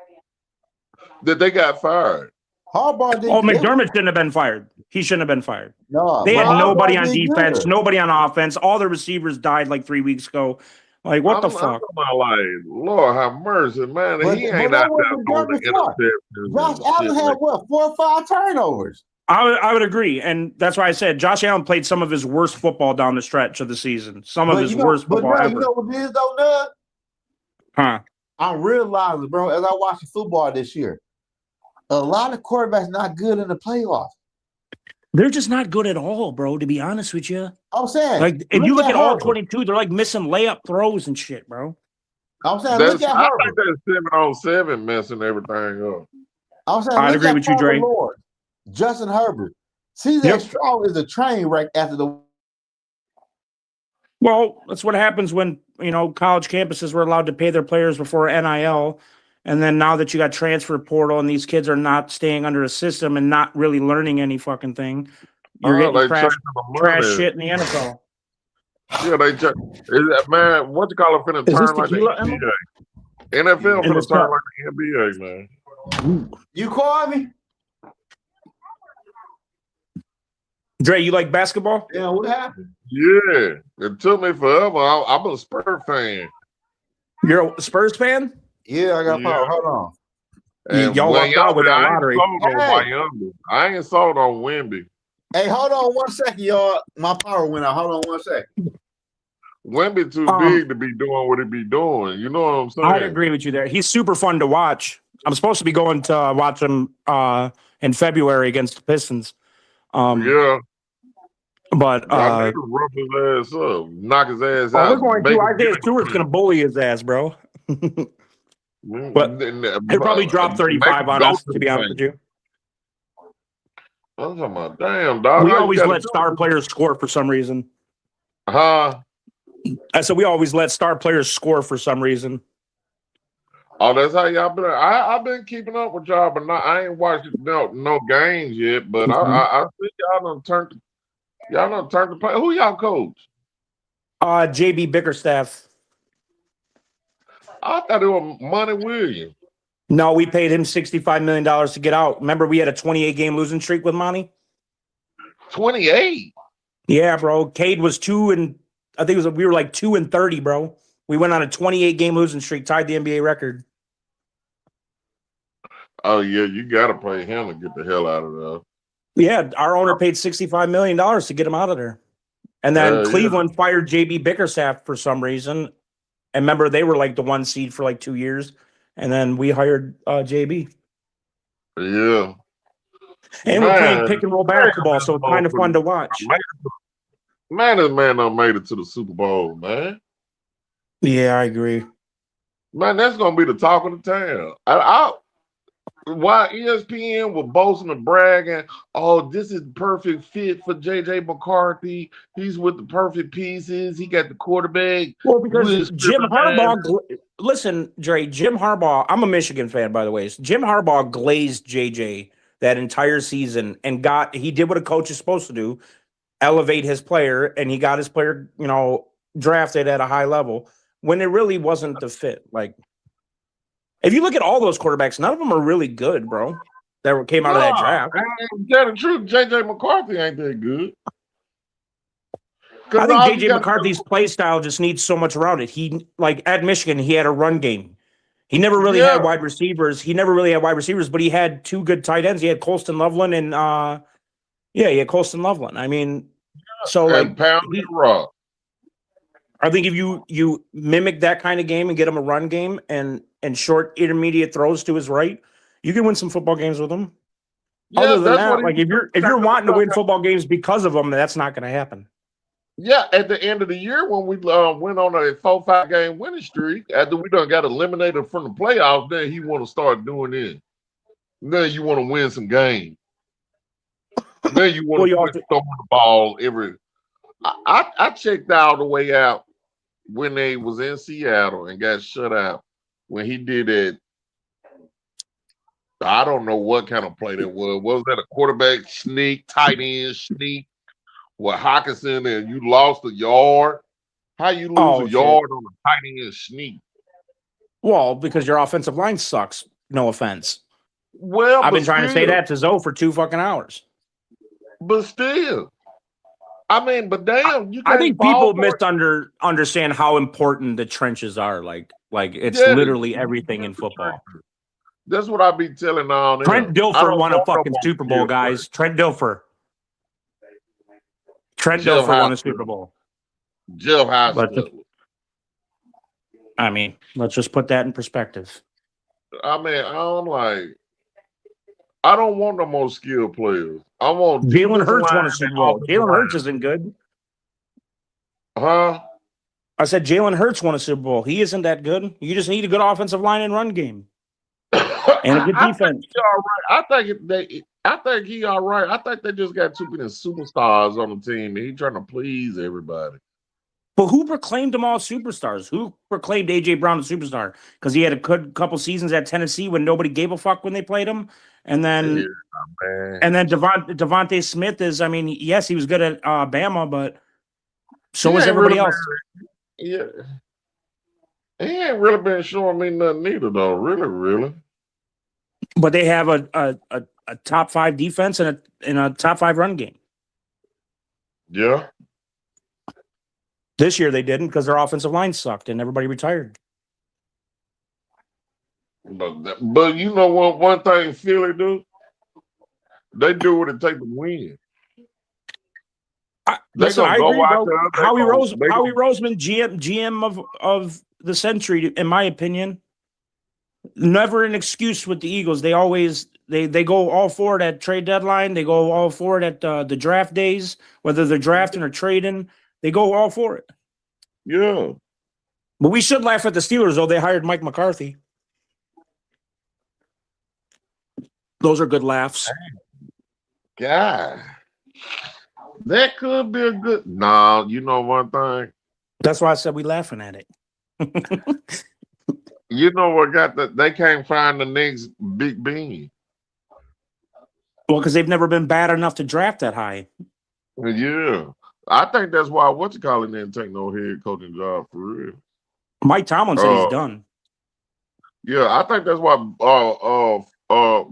that they got fired. Harbaugh Oh, did. McDermott shouldn't have been fired. He shouldn't have been fired. No, They but had nobody Harbaugh on did defense, good. nobody on offense. All the receivers died like 3 weeks ago. Like, what the I'm fuck? talking about like, Lord have mercy, man. But He that ain't out was there throwing McDermott's the fault. interceptions Josh and Allen shit had like what 4 or 5 turnovers. I would agree, and that's why I said Josh Allen played some of his worst football down the stretch of the season. Some of his worst football no, ever. you know what it is though, Nug? Huh? I'm realizing, bro, as I watch the football this year, a lot of quarterbacks not good in the playoffs. They're just not good at all, bro. To be honest with you, I'm saying, like if you look at all Herbert. 22, they're like missing layup throws and shit, bro. I'm saying, that. look at I Herbert. think that 7-on-7 messing everything up. I'm saying, I'd look agree at with you, Dre. Lord, Justin Herbert. CJ Stroud is a train wreck after the. Well, that's what happens when college campuses were allowed to pay their players before NIL, and then now that you got transfer portal and these kids are not staying under a system and not really learning any fucking thing, you're getting trash shit in the NFL. Yeah, man. What you call it? Finna turn like the NBA. NFL finna turn like the NBA, man. You call me? Dre, you like basketball? Yeah, what happened? Yeah, it took me forever. I'm a Spurs fan. You're a Spurs fan? Yeah, I got power. Hold on. And y'all lucked out with that lottery. I ain't sold on Wemby. Hey, hold on 1 second, y'all. My power went out. Hold on 1 second. Wemby too big to be doing what he be doing. You know what I'm saying? I'd agree with you there. He's super fun to watch. I'm supposed to be going to watch him in February against the Pistons. Yeah. But I need to rough his ass up, knock his ass out. We're going to. Isaiah Stewart's going to bully his ass, bro. But he'll probably drop 35 on us, to be honest with you. I'm talking about, damn, dog. We always let star players score for some reason. Huh? I said we always let star players score for some reason. Oh, that's how y'all been. I've been keeping up with y'all, but I ain't watched no games yet. But I think y'all done turned the play. Who y'all coach? JB Bickerstaff. I thought it was Money Williams. No, we paid him $65 million to get out. Remember, we had a 28-game losing streak with Monty? 28? Yeah, bro. Cade was 2 and I think we were like 2 and 30, bro. We went on a 28-game losing streak, tied the NBA record. Oh, yeah, you got to play him to get the hell out of there. Yeah, our owner paid $65 million to get him out of there. And then Cleveland fired JB Bickerstaff for some reason. And remember, they were like the 1 seed for like 2 years. And then we hired JB. Yeah. And we're playing pick and roll basketball, so it's kind of fun to watch. Man, this man done made it to the Super Bowl, man. Yeah, I agree. Man, that's going to be the talk of the town. Why ESPN was boasting and bragging, oh, this is perfect fit for JJ McCarthy. He's with the perfect pieces. He got the quarterback. Well, because Jim Harbaugh, listen, Dre, Jim Harbaugh, I'm a Michigan fan, by the way. Jim Harbaugh glazed JJ that entire season and he did what a coach is supposed to do, elevate his player, and he got his player, drafted at a high level when it really wasn't the fit. Like, if you look at all those quarterbacks, none of them are really good, bro. That came out of that draft. Tell the truth, JJ McCarthy ain't that good. I think JJ McCarthy's play style just needs so much around it. He, like at Michigan, he had a run game. He never really had wide receivers. But he had 2 good tight ends. He had Colston Loveland and he had Colston Loveland. I mean, so like rock. I think if you mimic that kind of game and get him a run game and short intermediate throws to his right, you can win some football games with him. Yeah, other than that, like if you're wanting to win football games because of them, that's not going to happen. Yeah, at the end of the year when we went on a 4-5 game winning streak, after we done got eliminated from the playoffs, then he want to start doing it. Then you want to win some games. Then you want to quit throwing the ball every. I checked all the way out when they was in Seattle and got shut out when he did it. I don't know what kind of play that was. Was that a quarterback sneak, tight end sneak? With Hawkinson and you lost a yard. How you lose Oh, a shit. yard on a tight end sneak? Well, because your offensive line sucks. No offense. Well, I've but been trying to say still, that to Zoe for 2 fucking hours. but still. I mean, but damn, you I can't think fall people for it. understand how important the trenches are. Like it's Yes, literally everything in football. that's what I be telling all them. Trent I Dilfer don't won a want no fucking more Super Bowl, skill guys. Trent Dilfer. players. Jeff Won a Hospital. Super Bowl. Jeff But Hospital. I mean, let's just put that in perspective. I mean, I'm like, I don't want no more skill players. I want Jalen defensive Hurts won line a and Super Bowl. offensive Jalen line. Hurts isn't good. Huh? I said Jalen Hurts won a Super Bowl. He isn't that good. You just need a good offensive line and run game and a good I think defense. he all right. I think he all right. I think they just got too many superstars on the team, and he trying to please everybody. But who proclaimed them all superstars? Who proclaimed AJ Brown a superstar? Because he had a good couple seasons at Tennessee when nobody gave a fuck when they played him, and then Man. Devontae Smith is. I mean, yes, he was good at Bama, but so He was ain't everybody really else. Yeah. He ain't really been showing me nothing either, though. Really. But they have a top 5 defense and a top 5 run game. Yeah. This year they didn't because their offensive line sucked and everybody retired. But you know what? One thing Philly do, they do what it takes to win. Listen, I go agree, out bro. there. Howie Roseman, GM of the century, in my opinion. Never an excuse with the Eagles. They always they go all for it at trade deadline. They go all for it at the draft days, whether they're drafting or trading. They go all for it. Yeah. But we should laugh at the Steelers, though. They hired Mike McCarthy. Those are good laughs. God. That could be a good. No, you know one thing. That's why I said we laughing at it. You know what got that? They can't find the next Big Ben. Well, because they've never been bad enough to draft that high. Yeah. I think that's why didn't take no head coaching job for real. Mike Tomlin said he's done. Yeah, I think that's why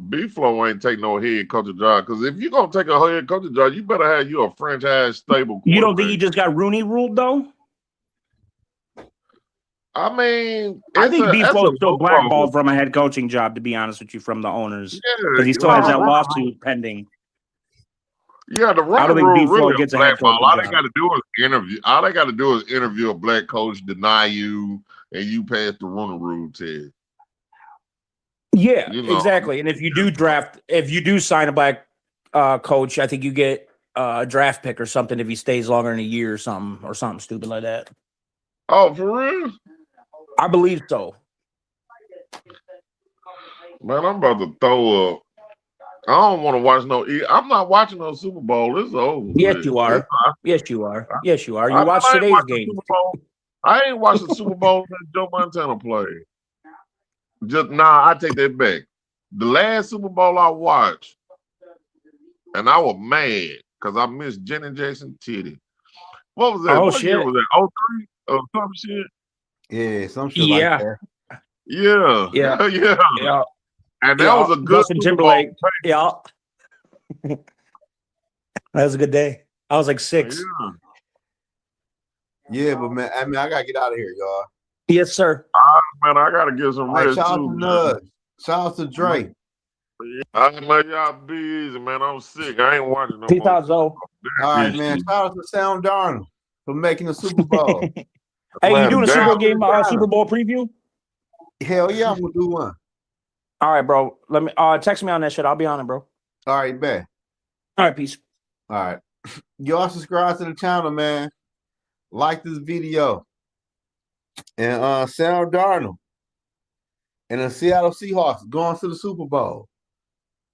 B-Flow ain't take no head coaching job. Because if you're gonna take a head coaching job, you better have you a franchise stable quarterback. You don't think he just got Rooney ruled though? I mean, I think B-Flow is still blackballed from a head coaching job, to be honest with you, from the owners. Because he still has that lawsuit pending. Yeah, the run think rule B-Flow really gets a a head blackball. coaching All they job. got to do is interview. All they got to do is interview a black coach, deny you, and you pass the run rule test. Yeah, exactly. And if you do sign a black coach, I think you get a draft pick or something if he stays longer than a year or something stupid like that. Oh, for real? I believe so. Man, I'm about to throw up. I don't want to watch no. I'm not watching no Super Bowl. It's over. Yes, you are. Yes, you are. Yes, you are. You watched today's game. I ain't watched the Super Bowl since Joe Montana played. I take that back. The last Super Bowl I watched, and I was mad because I missed Jenny Jason Titty. What was that? Oh, what shit. year was that? 03 or some shit? Yeah, some shit like that. Yeah. Yeah. And that was a good Justin Super Timberlake. Bowl. Yeah. That was a good day. I was like 6. Yeah, but man, I gotta get out of here, y'all. Yes, sir. Man, I gotta get some rest Shout out too. to Nudge. Shout out to Drake. I know y'all be easy, man. I'm sick. I ain't watching no Peace more. out, Zoe. All right, man. Shout out to Sound Darnold for making the Super Bowl. Hey, you doing a Super Bowl damn. game, Super Bowl preview? Hell yeah, I'm gonna do one. All right, bro. Let me text me on that shit. I'll be on it, bro. All right, bet. All right, peace. All right. Y'all subscribe to the channel, man. Like this video. And Sam Darnold and the Seattle Seahawks going to the Super Bowl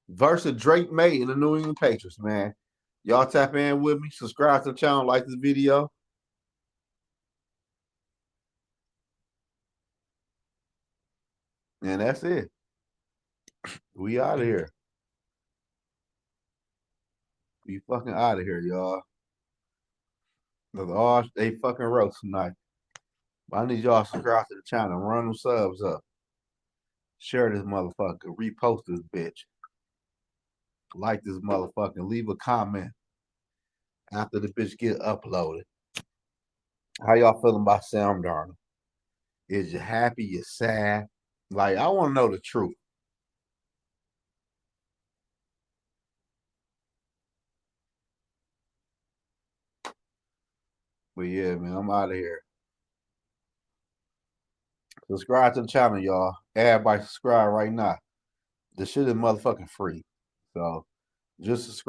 versus Drake May and the New England Patriots, man. Y'all tap in with me. Subscribe to the channel. Like this video. And that's it. We out of here. We fucking out of here, y'all. Look, all they fucking roast tonight. I need y'all to subscribe to the channel. Run them subs up. Share this motherfucker. Repost this bitch. Like this motherfucker. Leave a comment after the bitch get uploaded. How y'all feeling about Sam Darnold? Is you happy? You sad? Like, I want to know the truth. But yeah, man, I'm out of here. Subscribe to the channel, y'all. Everybody subscribe right now. This shit is motherfucking free. So just subscribe.